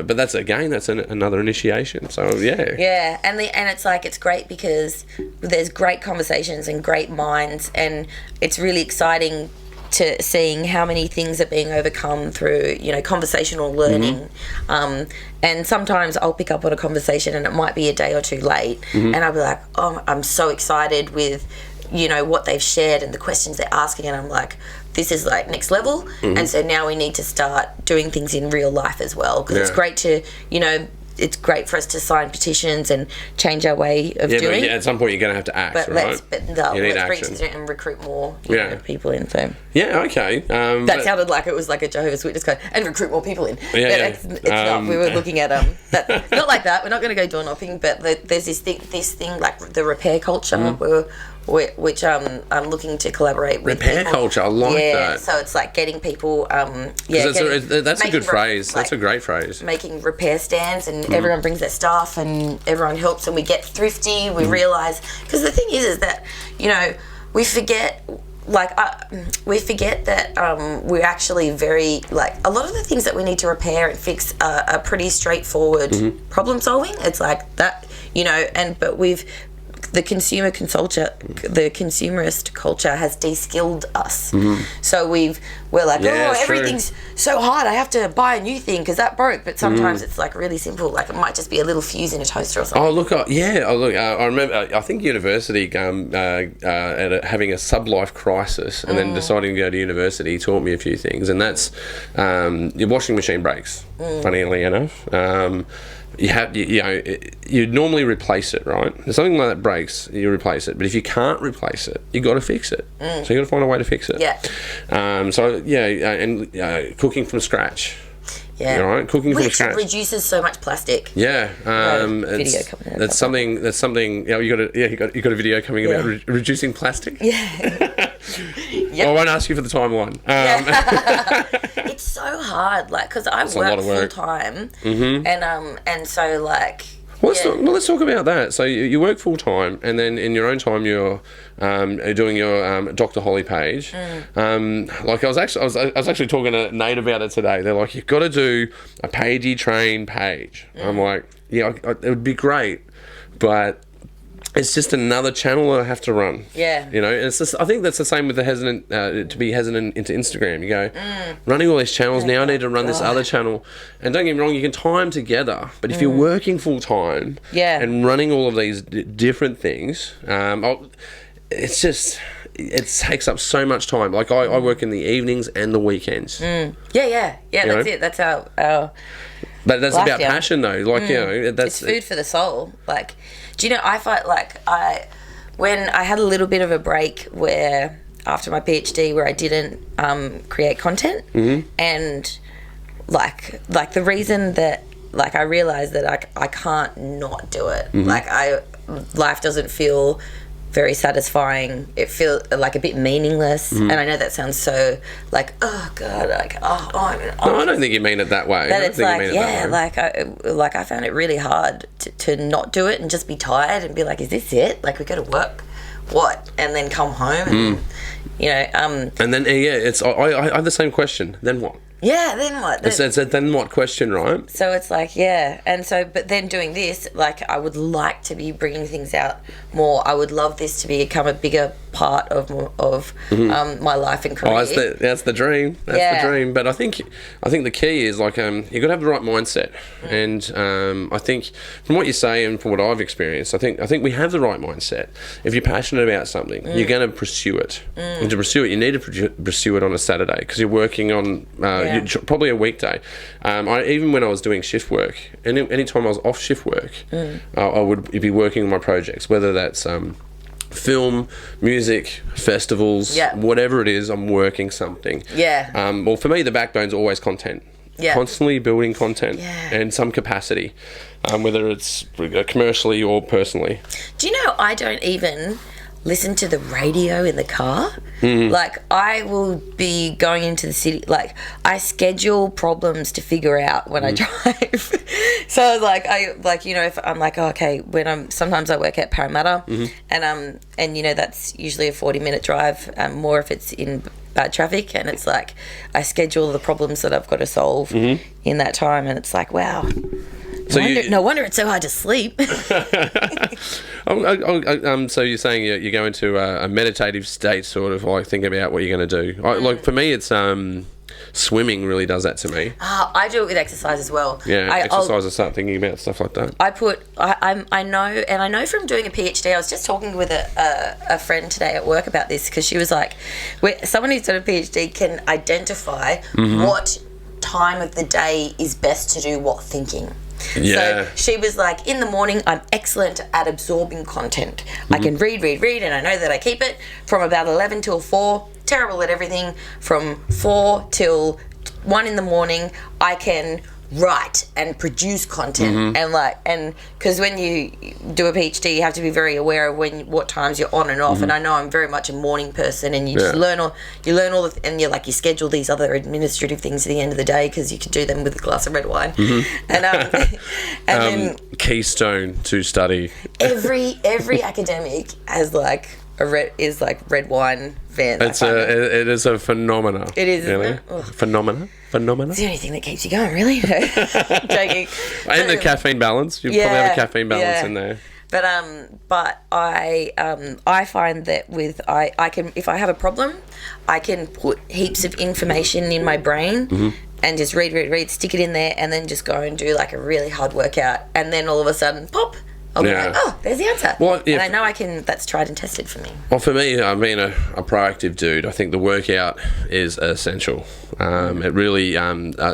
But that's another initiation. So yeah. Yeah, and it's like it's great because there's great conversations and great minds, and it's really exciting to seeing how many things are being overcome through, conversational learning. And sometimes I'll pick up on a conversation and it might be a day or two late, and I'll be like, oh, I'm so excited with, what they've shared and the questions they're asking, and I'm like, this is like next level. And so now we need to start doing things in real life as well, because it's great to, it's great for us to sign petitions and change our way of doing. But at some point you're going to have to act, right? Let's bring things in and recruit more people in. So okay. That sounded like it was like a Jehovah's Witness code, and recruit more people in. It's not. We were looking at that. Not like that. We're not going to go door knocking, but there's this thing like the repair culture which I'm looking to collaborate with. Repair culture, I like that. Yeah, so it's like getting people. That's a good phrase. That's a great phrase. Making repair stands, and everyone brings their stuff, and everyone helps, and we get thrifty. We realise, because the thing is that we forget. We forget that we're actually very, a lot of the things that we need to repair and fix are pretty straightforward problem solving. It's like that, but the consumerist culture has de-skilled us. So we're like, everything's so hard, I have to buy a new thing because that broke. But sometimes it's like really simple, like it might just be a little fuse in a toaster or something. I remember, I think university having a sublife crisis and then deciding to go to university taught me a few things, and that's your washing machine breaks, funnily enough. You normally replace it, right? If something like that breaks, you replace it. But if you can't replace it, you got to fix it. So you got to find a way to fix it. Yeah. Cooking from scratch. Yeah. Right? Cooking from scratch. Which reduces so much plastic. Yeah. Video coming out. That's something. You got a video coming about reducing plastic. Yeah. I won't ask you for the timeline. It's so hard, because I work full time, and so let's talk about that. So you work full time, and then in your own time you're doing your Dr. Holly page. I was actually talking to Nate about it today. They're like, you've got to do a Pagey Train page. I'm like, it would be great, but it's just another channel that I have to run. Yeah. And it's just, I think that's the same with the hesitant into Instagram. You go, running all these channels, now I need to run this other channel. And don't get me wrong, you can tie them together. But if you're working full time and running all of these different things, it takes up so much time. Like I work in the evenings and the weekends. Yeah, that's it. That's our But that's about passion though. It's food for the soul. Do you know, I felt when I had a little bit of a break where after my PhD where I didn't create content, and the reason that I realized that I can't not do it. Life doesn't feel very satisfying. It feels like a bit meaningless, and I know that sounds so like, oh god, like No, I don't think you mean it that way. That it's like, I I found it really hard to not do it and just be tired and be like, is this it? Like, we go to work, what? And then come home and, and then, it's I have the same question. Then what? Yeah, then what? It's a then what question, right? So it's like, and so, but then doing this, like, I would like to be bringing things out more. I would love this to become a bigger part of my life and career. That's the dream. That's the dream. But I think the key is, like, you got to have the right mindset. And I think from what you say and from what I've experienced, I think we have the right mindset. If you're passionate about something, you're going to pursue it. And to pursue it, you need to pursue it on a Saturday, because you're working on probably a weekday. Even when I was doing shift work, any time I was off shift work, I would be working on my projects, whether that's film, music, festivals, whatever it is, I'm working something. Well, for me, the backbone's always content. Constantly building content in some capacity, whether it's commercially or personally. Do you know, I don't even listen to the radio in the car. Like, I will be going into the city, like, I schedule problems to figure out when I drive. So like, if I'm like, okay, sometimes I work at Parramatta, and that's usually a 40-minute drive, more if it's in bad traffic, and it's like, I schedule the problems that I've got to solve in that time, and it's like, wow. So no wonder it's so hard to sleep. So you're saying you go into a meditative state, sort of like thinking about what you're going to do. Like, for me, it's swimming really does that to me. I do it with exercise as well. Exercise, I start thinking about stuff like that. I know from doing a PhD, I was just talking with a friend today at work about this, because she was like, someone who's done a PhD can identify what time of the day is best to do what thinking. So she was like, in the morning, I'm excellent at absorbing content. I can read, and I know that I keep it from about 11 till 4. Terrible at everything. From 4 till 1 in the morning, I can write and produce content, and because when you do a PhD, you have to be very aware of what times you're on and off. And I know I'm very much a morning person, and you just learn all and you schedule these other administrative things at the end of the day, because you can do them with a glass of red wine. And then keystone to study. Every academic has red wine van. It is a phenomena. It is, really? Isn't it? Phenomena. It's the only thing that keeps you going, really. Joking. And the caffeine balance. You probably have a caffeine balance in there. But I find that I can, if I have a problem, I can put heaps of information in my brain and just read, stick it in there, and then just go and do like a really hard workout, and then all of a sudden, pop, I'll be like, oh, there's the answer. Well, and I know I can, that's tried and tested for me. Well, for me, I mean, a proactive dude, I think the workout is essential. It really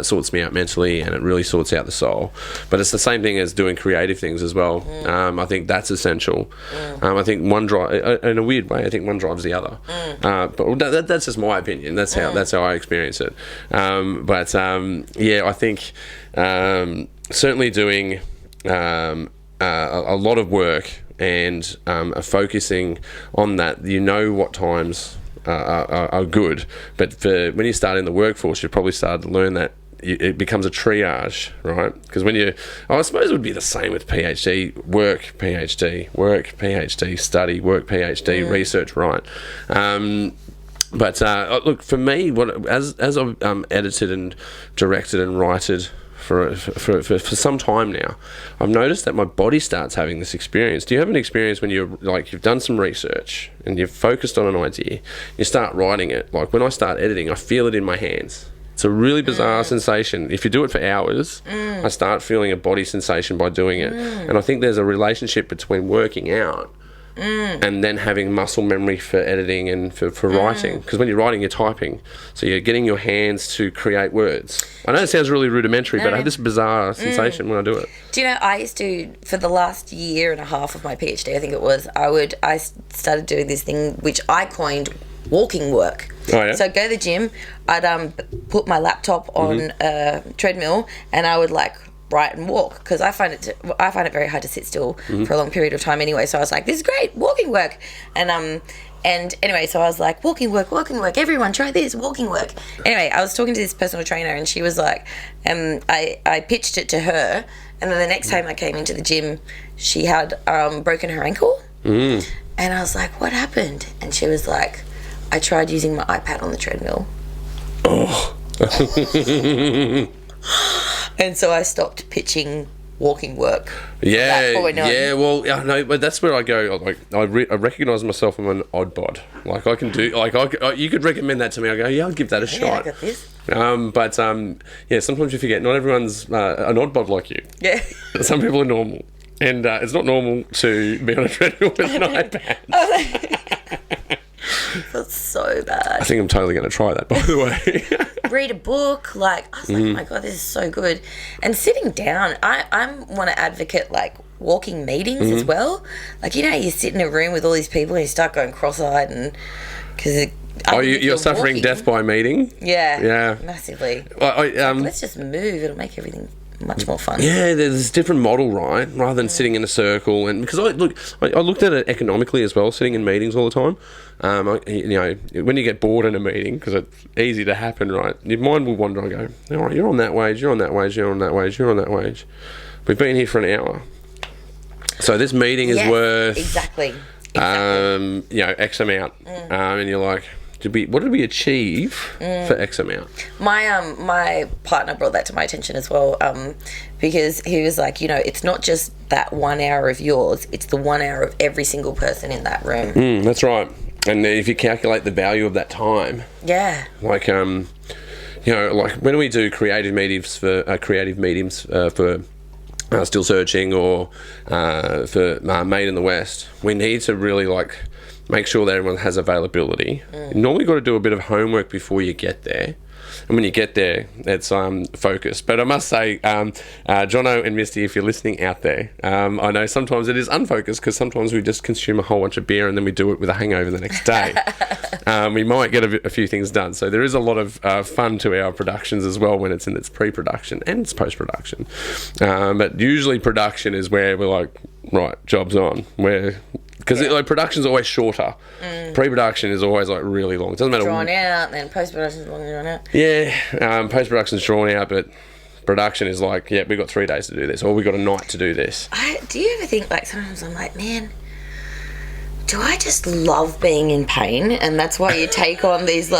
sorts me out mentally, and it really sorts out the soul. But it's the same thing as doing creative things as well. I think that's essential. I think one drive, in a weird way, I think one drives the other. But that's just my opinion. That's how I experience it. I think certainly doing a lot of work and focusing on that, what times are good. But when you start in the workforce, you probably started to learn that it becomes a triage, right? Because I suppose it would be the same with PhD, work, PhD, study, work, PhD, research, right? Look, for me, as I've edited and directed and righted for some time now, I've noticed that my body starts having this experience. Do you have an experience when you've done some research and you've focused on an idea, you start writing it? Like, when I start editing, I feel it in my hands. It's a really bizarre sensation. If you do it for hours, I start feeling a body sensation by doing it. And I think there's a relationship between working out and then having muscle memory for editing and for writing. Because when you're writing, you're typing. So you're getting your hands to create words. I know it sounds really rudimentary, but I have this bizarre sensation when I do it. Do you know, I used to, for the last year and a half of my PhD, I think it was, I started doing this thing which I coined walking work. Oh, yeah? So I'd go to the gym, I'd put my laptop on a treadmill, and I would upright and walk, because I find it very hard to sit still for a long period of time anyway. So I was like, this is great, walking work. And anyway, so I was like, walking work, everyone try this, walking work. Anyway, I was talking to this personal trainer, and she was like, I pitched it to her, and then the next time I came into the gym, she had broken her ankle. And I was like, what happened? And she was like, I tried using my iPad on the treadmill. Oh. And so I stopped pitching walking work. Yeah, well, no, but that's where I go. Like, I recognise myself as an odd bod. Like, I can do, like, you could recommend that to me. I go, yeah, I'll give that a shot. Yeah, I got this. But sometimes you forget not everyone's an odd bod like you. Yeah. Some people are normal, and it's not normal to be on a treadmill with an iPad. It feels so bad. I think I'm totally going to try that, by the way. Read a book, like, I was like, oh my God, this is so good. And sitting down, I want to advocate, like, walking meetings as well. Like, you know, you sit in a room with all these people and you start going cross-eyed, and because you're suffering walking, death by meeting? Yeah, massively. Well, let's just move, it'll make everything much more fun. Yeah, there's this different model, right? Rather than sitting in a circle, and because I looked at it economically as well, sitting in meetings all the time. When you get bored in a meeting, because it's easy to happen, right? Your mind will wander and go, all right, you're on that wage, you're on that wage, you're on that wage, you're on that wage. We've been here for an hour, so this meeting is worth exactly. X amount, and you're like, what did we achieve for X amount? My partner brought that to my attention as well, because he was like, it's not just that 1 hour of yours, it's the 1 hour of every single person in that room. That's right. And if you calculate the value of that time, like like when we do creative meetings for still searching or for Made in the West, we need to really make sure that everyone has availability. You normally got to do a bit of homework before you get there. And when you get there, it's focused. But I must say, Jono and Misty, if you're listening out there, I know sometimes it is unfocused, because sometimes we just consume a whole bunch of beer and then we do it with a hangover the next day. We might get a few things done. So there is a lot of fun to our productions as well when it's in its pre-production and its post-production. But usually production is where we're like, right, job's on. Because production's always shorter. Pre-production is always really long. It doesn't matter. Drawn out, then post-production's long drawn out. Yeah, post-production's drawn out, but production is like, yeah, we've got 3 days to do this, or we've got a night to do this. Do you ever think, sometimes I'm like, man, do I just love being in pain? And that's why you take on these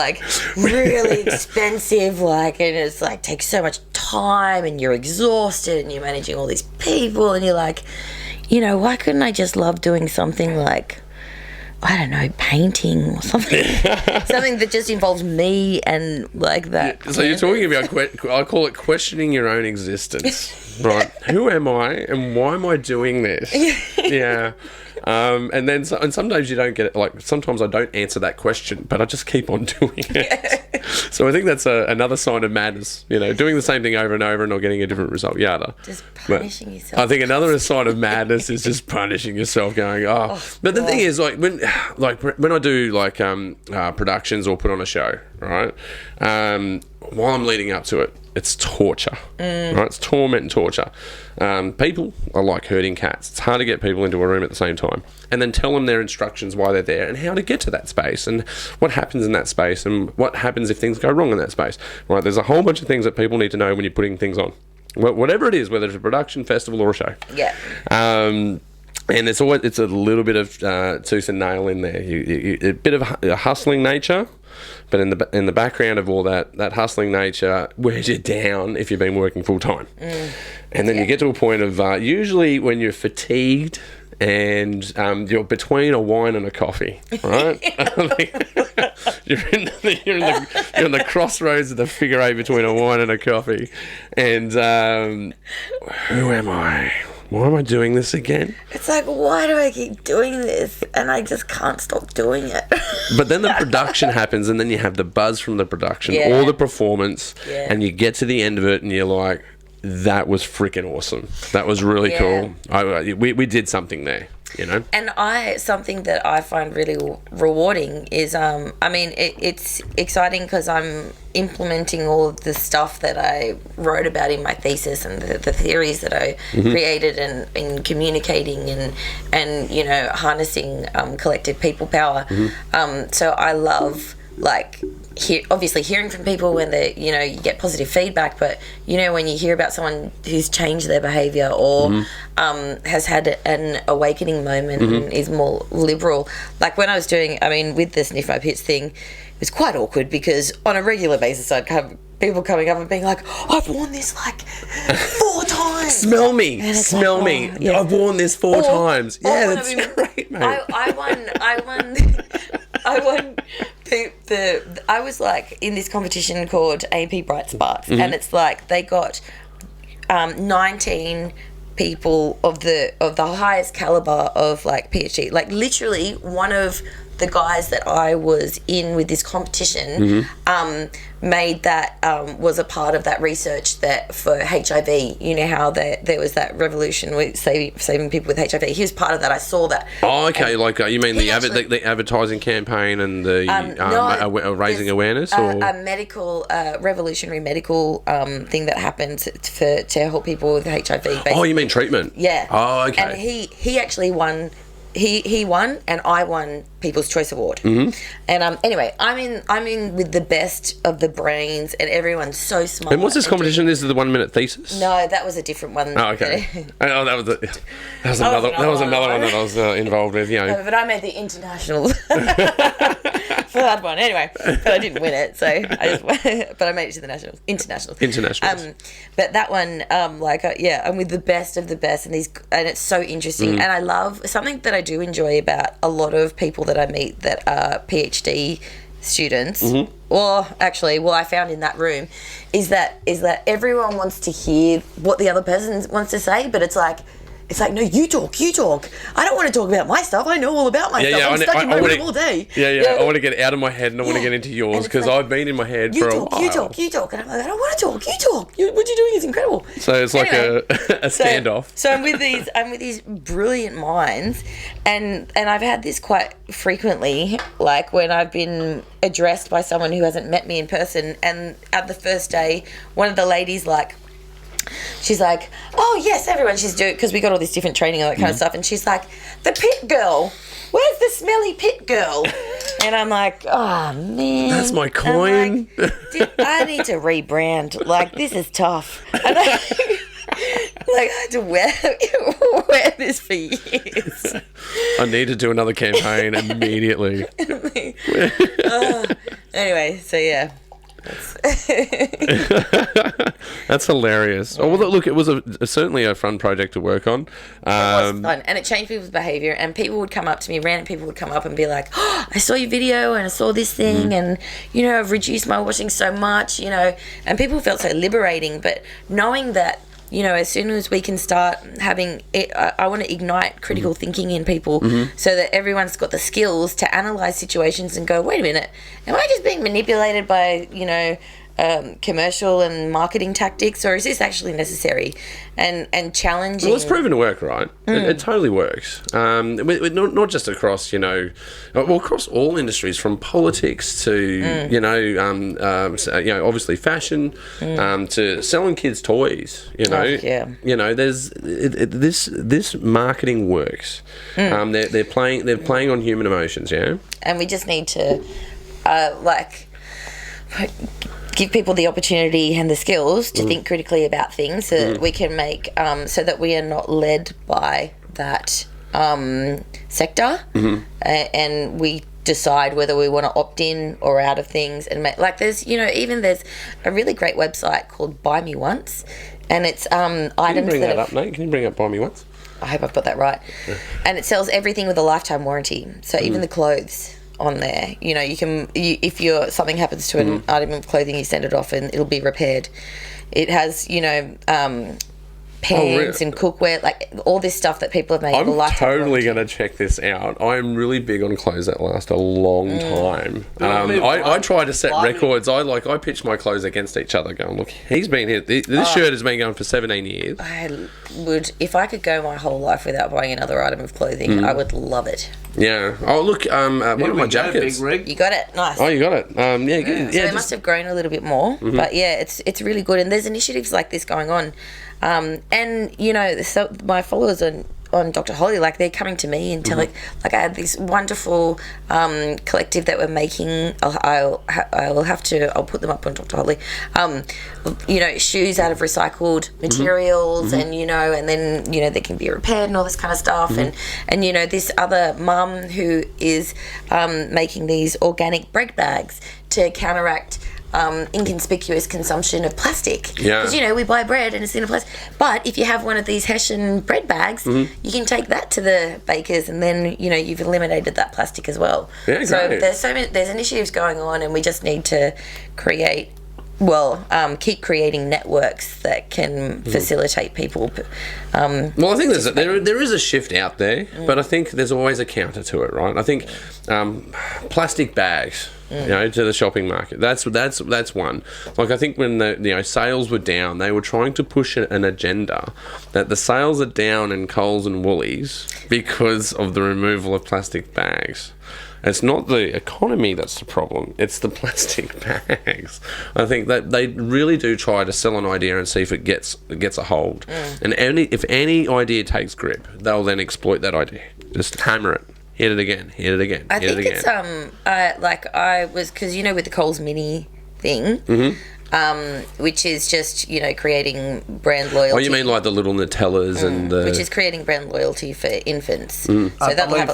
really expensive, and it's takes so much time, and you're exhausted, and you're managing all these people, and you're like, why couldn't I just love doing something I don't know, painting or something? Something that just involves me and that. Yeah, so you're talking about, I call it questioning your own existence, right? Who am I and why am I doing this? Yeah. And sometimes you don't get it. Sometimes I don't answer that question, but I just keep on doing it. So I think that's another sign of madness. Doing the same thing over and over and not getting a different result. Yada. Just punishing yourself. I think another sign of madness is just punishing yourself, going, But the thing is, when I do productions or put on a show, right? While I'm leading up to it, it's torture, right? It's torment and torture. People are like herding cats. It's hard to get people into a room at the same time and then tell them their instructions, why they're there and how to get to that space and what happens in that space and what happens if things go wrong in that space, right? There's a whole bunch of things that people need to know when you're putting things on, whatever it is, whether it's a production, festival, or a show. Yeah. And it's a little bit of tooth and nail in there. A bit of a hustling nature. But in the background of all that hustling nature wears you down if you've been working full time. And then you get to a point of usually when you're fatigued and you're between a wine and a coffee, right? you're in the crossroads of the figure eight between a wine and a coffee. And who am I? Why am I doing this again? It's why do I keep doing this? And I just can't stop doing it. But then the production happens, and then you have the buzz from the production, or the performance, and you get to the end of it, and you're like, that was freaking awesome. That was really cool. We did something there. you know. And something that I find really rewarding is, it's exciting because I'm implementing all of the stuff that I wrote about in my thesis and the theories that I created and in communicating and harnessing collective people power. So I love obviously hearing from people when they you get positive feedback, but when you hear about someone who's changed their behavior or has had an awakening moment and is more liberal, like when I was doing with the Sniff My Pits thing, it was quite awkward because on a regular basis I'd have people coming up and being like, I've worn this 4 times. Smell me. Yeah. I've worn this 4 times. Yeah, that's great, mate. I won I was in this competition called A&P Bright Sparks, and it's they got 19 people of the highest caliber of PhD. Literally one of the guys that I was in with this competition made that was a part of that research that for HIV. You know how there was that revolution with saving people with HIV. He was part of that. I saw that. Oh, okay. You mean the advertising campaign and the raising awareness, or a medical revolutionary medical thing that happened to help people with HIV. Basically. Oh, you mean treatment? Yeah. Oh, okay. And he actually won. He won, and I won People's Choice Award. And anyway, I'm in with the best of the brains, and everyone's so smart. And what's this competition? This is the 1 minute thesis. No, that was a different one. Oh, okay. That was another one that I was involved with. No, but I made the international for that one anyway. But I didn't win it, so but I made it to the internationals. But that one, I'm with the best of the best, and it's so interesting, and I love something that I do enjoy about a lot of people that I meet that are PhD students, or actually, I found in that room, is that everyone wants to hear what the other person wants to say, but it's like, no, you talk. I don't want to talk about my stuff. I know all about my stuff. I'm stuck in my room all day. Yeah. I want to get out of my head and I want to get into yours because I've been in my head for a while. You talk. And I'm like, I don't want to talk. You talk. What you're doing is incredible. So it's anyway, a standoff. So I'm with these brilliant minds, and I've had this quite frequently, when I've been addressed by someone who hasn't met me in person, and at the first day, one of the ladies she's like, oh yes, everyone, she's doing, because we got all this different training and that kind of stuff, and she's like, the pit girl, where's the smelly pit girl? And I'm like, oh man, that's my coin. I need to rebrand. This is tough. And I had to wear this for years. I need to do another campaign immediately. Anyway, so yeah. That's hilarious. Oh, well, look, it was certainly a fun project to work on. It was fun, and it changed people's behaviour, and people would come up to me, random people would come up and be like, oh, I saw your video and I saw this thing, and I've reduced my washing so much, and people felt so liberating. But knowing that as soon as we can start having it, I want to ignite critical thinking in people so that everyone's got the skills to analyse situations and go, wait a minute, am I just being manipulated by, commercial and marketing tactics, or is this actually necessary? And challenging. Well, it's proven to work, right? It totally works. Not just across, across all industries, from politics to, obviously fashion, to selling kids toys. There's this marketing works. They're playing on human emotions, And we just need to, give people the opportunity and the skills to think critically about things so that we can make so that we are not led by that sector and we decide whether we want to opt in or out of things and make, there's there's a really great website called Buy Me Once, and it's items Can you bring that up, Nate? Can you bring up Buy Me Once? I hope I've got that right. And it sells everything with a lifetime warranty, so even the clothes on there, you can, if something happens to an item of clothing, you send it off and it'll be repaired. It has pans and cookware, like all this stuff that people have made. I'm a lifetime totally going to check this out. I'm really big on clothes that last a long time. I try to set records. I pitch my clothes against each other, going, look, he's been here. This shirt has been going for 17 years. I would, if I could go my whole life without buying another item of clothing, I would love it. Yeah. Oh, look, one of my jackets. Big rig. You got it. Nice. Oh, you got it. Yeah, good. So Yeah, they must have grown a little bit more, but yeah, it's really good. And there's initiatives like this going on, and you know, so my followers on Dr. Holly, like they're coming to me and telling, like I had this wonderful collective that we're making. I'll put them up on Dr. Holly. You know, shoes out of recycled materials, and you know, and then you know they can be repaired and all this kind of stuff. And you know, this other mum who is making these organic bread bags to counteract inconspicuous consumption of plastic. Yeah. Because, you know, we buy bread and it's in a plastic. But if you have one of these Hessian bread bags, you can take that to the bakers and then, you know, you've eliminated that plastic as well. Yeah, so great. there's initiatives going on, and we just need to keep creating networks that can facilitate people. Well, I think there is a shift out there, but I think there's always a counter to it, right? I think plastic bags, you know, to the shopping market. That's one. Like I think when the sales were down, they were trying to push an agenda that the sales are down in Coles and Woolies because of the removal of plastic bags. It's not the economy that's the problem, it's the plastic bags. I think that they really do try to sell an idea and see if it gets a hold. And if any idea takes grip, they'll then exploit that idea. Just hammer it. Hit it again. I think it's like I was, because you know, with the Coles Mini thing, which is just, you know, creating brand loyalty. Oh, you mean like the little Nutellas and the... Which is creating brand loyalty for infants. So I believe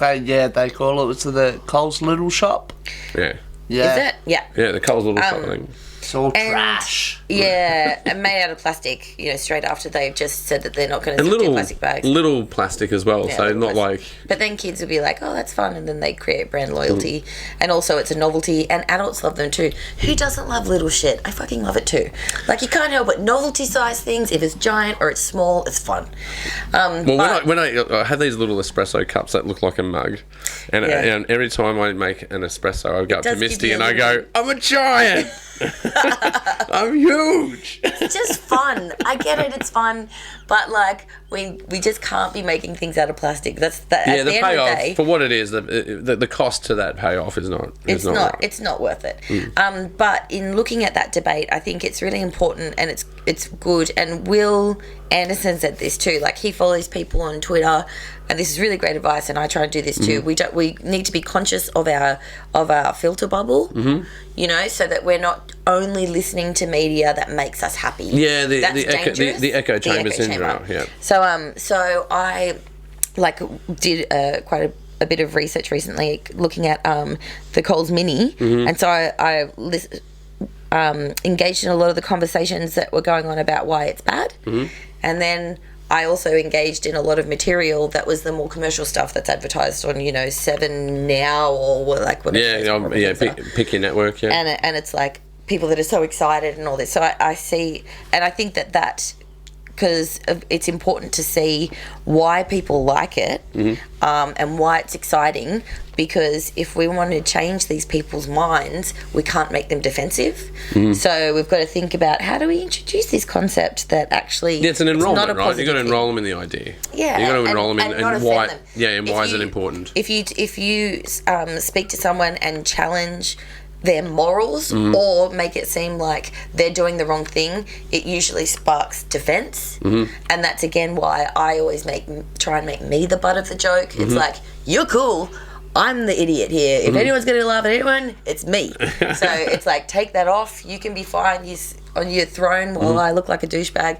they call it the Coles Little Shop. Yeah. Yeah. Is it? Yeah. Yeah, the Coles Little Shop thing. It's all trash. Yeah, and made out of plastic, you know, straight after they've just said that they're not going to do plastic bags. Little plastic as well, so not like... But then kids will be like, oh, that's fun, and then they create brand loyalty. And also it's a novelty, and adults love them too. Who doesn't love little shit? I fucking love it too. Like, you can't help but novelty-sized things. If it's giant or it's small, it's fun. When I have these little espresso cups that look like a mug, and every time I make an espresso, I go up to Misty and I go, I'm a giant! I'm huge. It's just fun. I get it. It's fun, but like we just can't be making things out of plastic. That's the the end payoff of the day, for what it is. The cost to that payoff is not. It's not. Right. It's not worth it. But in looking at that debate, I think it's really important, and it's good. And Will Anderson said this too. Like, he follows people on Twitter, and this is really great advice. And I try and do this too. We need to be conscious of our filter bubble. You know, so that we're not only listening to media that makes us happy. Yeah, the echo chamber syndrome. Yeah. So I did quite a bit of research recently looking at the Coles Mini, and so I engaged in a lot of the conversations that were going on about why it's bad, and then I also engaged in a lot of material that was the more commercial stuff that's advertised on, you know, 7 Now or like whatever. Pick your network. Yeah, and it's like people that are so excited and all this. So I see, and I think that because it's important to see why people like it, and why it's exciting. Because if we want to change these people's minds, we can't make them defensive. So we've got to think about, how do we introduce this concept that actually... Yeah, it's an enrollment, right? You've got to enroll them in the idea. Yeah. You've got to enroll them in and why... Them. Yeah, and why is it important? If you speak to someone and challenge their morals or make it seem like they're doing the wrong thing, it usually sparks defense. And that's, again, why I always try and make me the butt of the joke. It's like, you're cool, I'm the idiot here. If anyone's going to laugh at anyone, it's me. So it's like, take that off. You can be fine. You're on your throne while I look like a douchebag.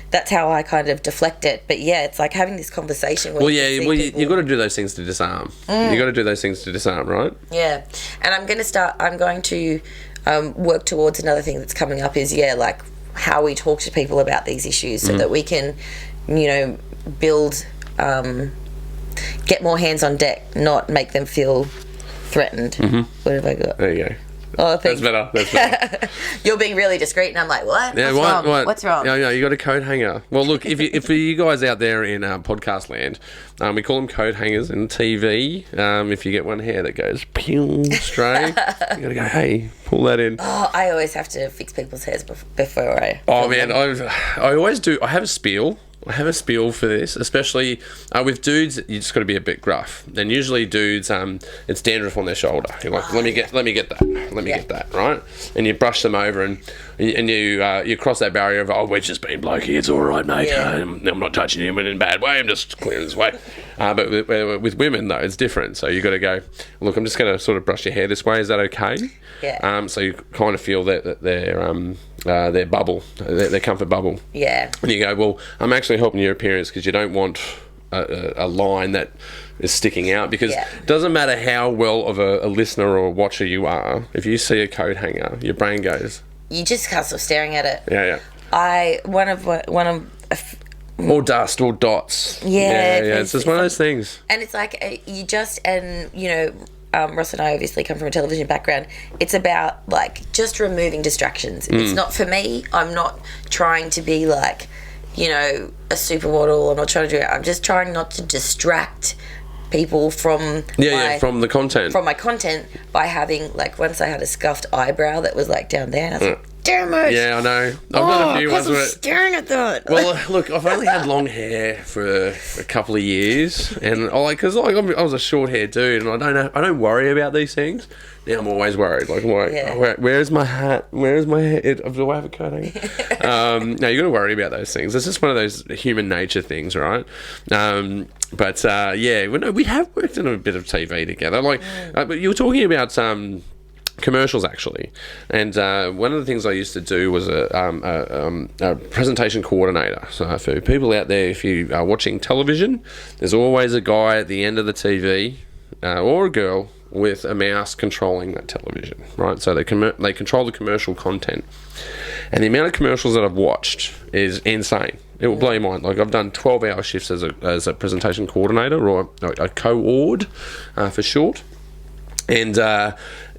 That's how I kind of deflect it. But yeah, it's like having this conversation. You've got to do those things to disarm. You've got to do those things to disarm, right? Yeah. And I'm going to work towards another thing that's coming up is, like, how we talk to people about these issues so that we can, you know, build... get more hands on deck, not make them feel threatened. What have I got? There you go. Oh, thanks. That's better. You're being really discreet, and I'm like, what? Yeah, What's wrong? what? What's wrong? Yeah, you got a coat hanger. Well, look, if for you guys out there in podcast land, we call them coat hangers in TV. If you get one hair that goes pew straight, you got to go, hey, pull that in. Oh, I always have to fix people's hairs before I... Oh, man, I always do. I have a spiel. For this, especially with dudes. You just got to be a bit gruff. And usually dudes, it's dandruff on their shoulder. You're like, let me get that, right? And you brush them over, and you cross that barrier of, oh, we're just being blokey. It's all right, mate. Yeah. I'm not touching him in a bad way. I'm just clearing this way. But with women though, it's different. So you got to go, look, I'm just going to sort of brush your hair this way. Is that okay? Yeah. So you kind of feel that their bubble, their comfort bubble. Yeah. And you go, well, I'm actually helping your appearance because you don't want a line that is sticking out, because it doesn't matter how well of a listener or a watcher you are, if you see a coat hanger, your brain goes... You just can't stop staring at it. Yeah. One of or dust or dots. Yeah. It's just one of those things. And it's like, Ross and I obviously come from a television background. It's about, like, just removing distractions. It's not, for me, I'm not trying to be, like, a supermodel. I'm not trying to do it. I'm just trying not to distract people from from the content. From my content by having, like, once I had a scuffed eyebrow that was, like, down there, and I was like, damn it. Yeah, I know. I've got a few ones where... staring at that. Well, look, I've only had long hair for a couple of years, and I was a short hair dude, and I don't worry about these things. Now I'm always worried. Like, where's my hat? Where's my head? Do I have a coat hanger? No, you got to worry about those things. It's just one of those human nature things, right? We have worked on a bit of TV together. Like, but you were talking about commercials, actually, and one of the things I used to do was a presentation coordinator. So for people out there, if you are watching television, there's always a guy at the end of the TV or a girl with a mouse controlling that television, right? So they control the commercial content, and the amount of commercials that I've watched is insane. It will blow your mind. Like, I've done 12-hour shifts as a presentation coordinator, or a co-ord for short, and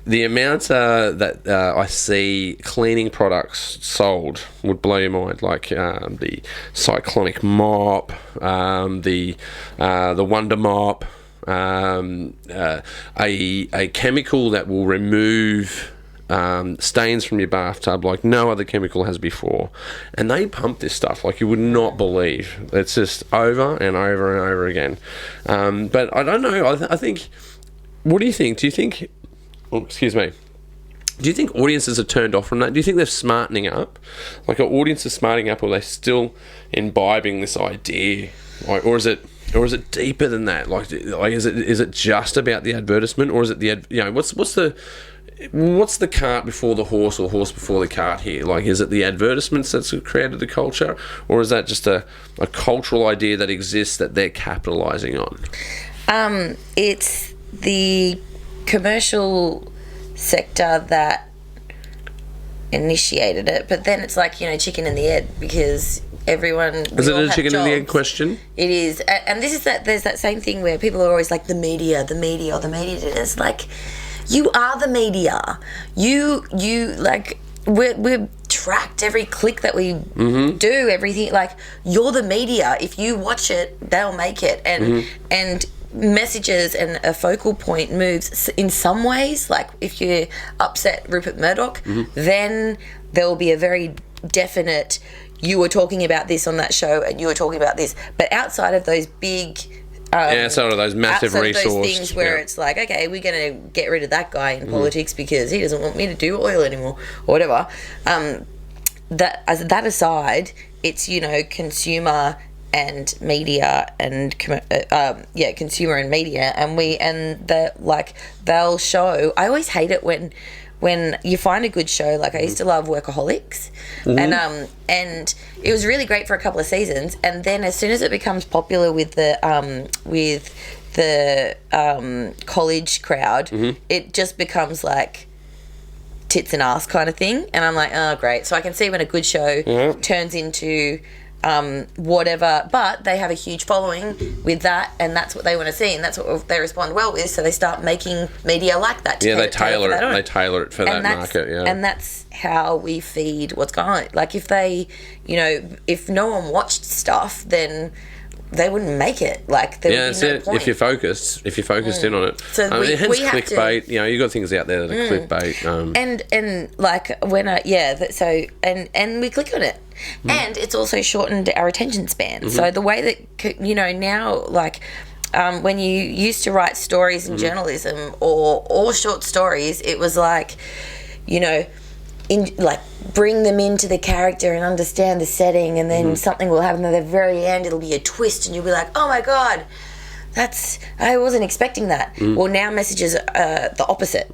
the amount that I see cleaning products sold would blow your mind. Like the Cyclonic mop, the Wonder mop, a chemical that will remove stains from your bathtub like no other chemical has before. And they pump this stuff like you would not believe. It's just over and over and over again. But I don't know. I think... What do you think? Do you think... Oh, excuse me. Do you think audiences are turned off from that? Do you think they're smartening up? Like, are audiences smartening up, or are they still imbibing this idea? Like, or is it deeper than that? Like is it just about the advertisement, or is it what's the cart before the horse, or horse before the cart here? Like, is it the advertisements that's created the culture, or is that just a cultural idea that exists that they're capitalising on? It's the commercial sector that initiated it, but then it's like, chicken and the egg, because everyone... Is it a chicken and the egg question? It is. And this is there's that same thing where people are always like, the media. It's like, you are the media. You like, we're tracked every click that we do, everything. Like, you're the media. If you watch it, they'll make it. And messages and a focal point moves in some ways. Like, if you upset Rupert Murdoch, then there will be a very definite, you were talking about this on that show and you were talking about this. But outside of those big sort of those massive resources, those things where it's like, okay, we're going to get rid of that guy in politics because he doesn't want me to do oil anymore, or whatever. That aside, it's consumer and media and consumer and media, and they'll show. I always hate it when you find a good show. Like, I used to love Workaholics, and it was really great for a couple of seasons, and then as soon as it becomes popular with the college crowd, it just becomes like tits and ass kind of thing, and I'm like, oh, great. So I can see when a good show turns into whatever, but they have a huge following with that, and that's what they want to see, and that's what they respond well with, so they start making media like that. Yeah, they tailor it. They tailor it for that market, yeah. And that's how we feed what's going on. Like, if they, if no one watched stuff, then they wouldn't make it. Like, there would be no point. If you're focused in on it. So hence we have clickbait. You've got things out there that are clickbait. And like when and we click on it, and it's also shortened our attention span. So the way that now, like, when you used to write stories in journalism or short stories, it was like, bring them into the character and understand the setting, and then something will happen at the very end. It'll be a twist, and you'll be like, "Oh my god, I wasn't expecting that." Well, now messages are the opposite.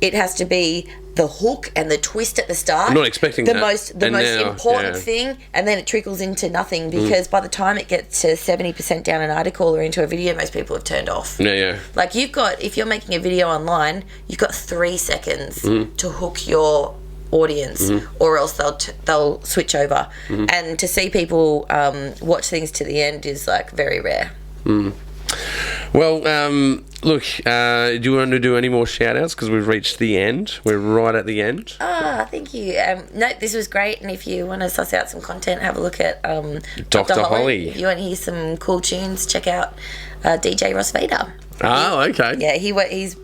It has to be the hook and the twist at the start. I'm not expecting the most important thing, and then it trickles into nothing, because by the time it gets to 70% down an article or into a video, most people have turned off. Yeah. Like, if you're making a video online, you've got 3 seconds to hook your audience, or else they'll switch over, and to see people watch things to the end is like very rare. Well, look, do you want to do any more shout outs, because we've reached the end? We're right at the end. Thank you. No, this was great, and if you want to suss out some content, have a look at Dr. Holly. If you want to hear some cool tunes, check out DJ Ross Vader. Okay. Yeah, he's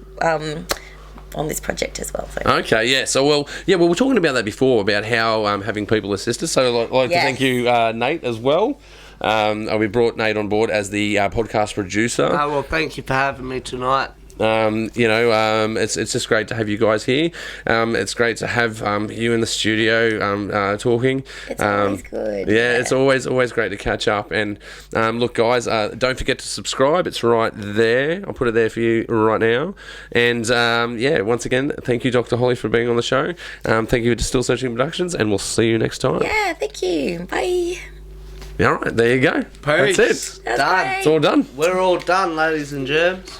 on this project as well. So. Okay, yeah. So, we were talking about that before, about how having people assist us. So I'd like to thank you, Nate, as well. We brought Nate on board as the podcast producer. Well, thank you for having me tonight. It's just great to have you guys here. It's great to have you in the studio talking. It's always good. Yeah, it's always great to catch up. And look, guys, don't forget to subscribe. It's right there. I'll put it there for you right now. And once again, thank you, Dr. Holly, for being on the show. Thank you to Still Searching Productions, and we'll see you next time. Yeah, thank you. Bye. All right, there you go. Peace. That's it. Done. It's all done. We're all done, ladies and germs.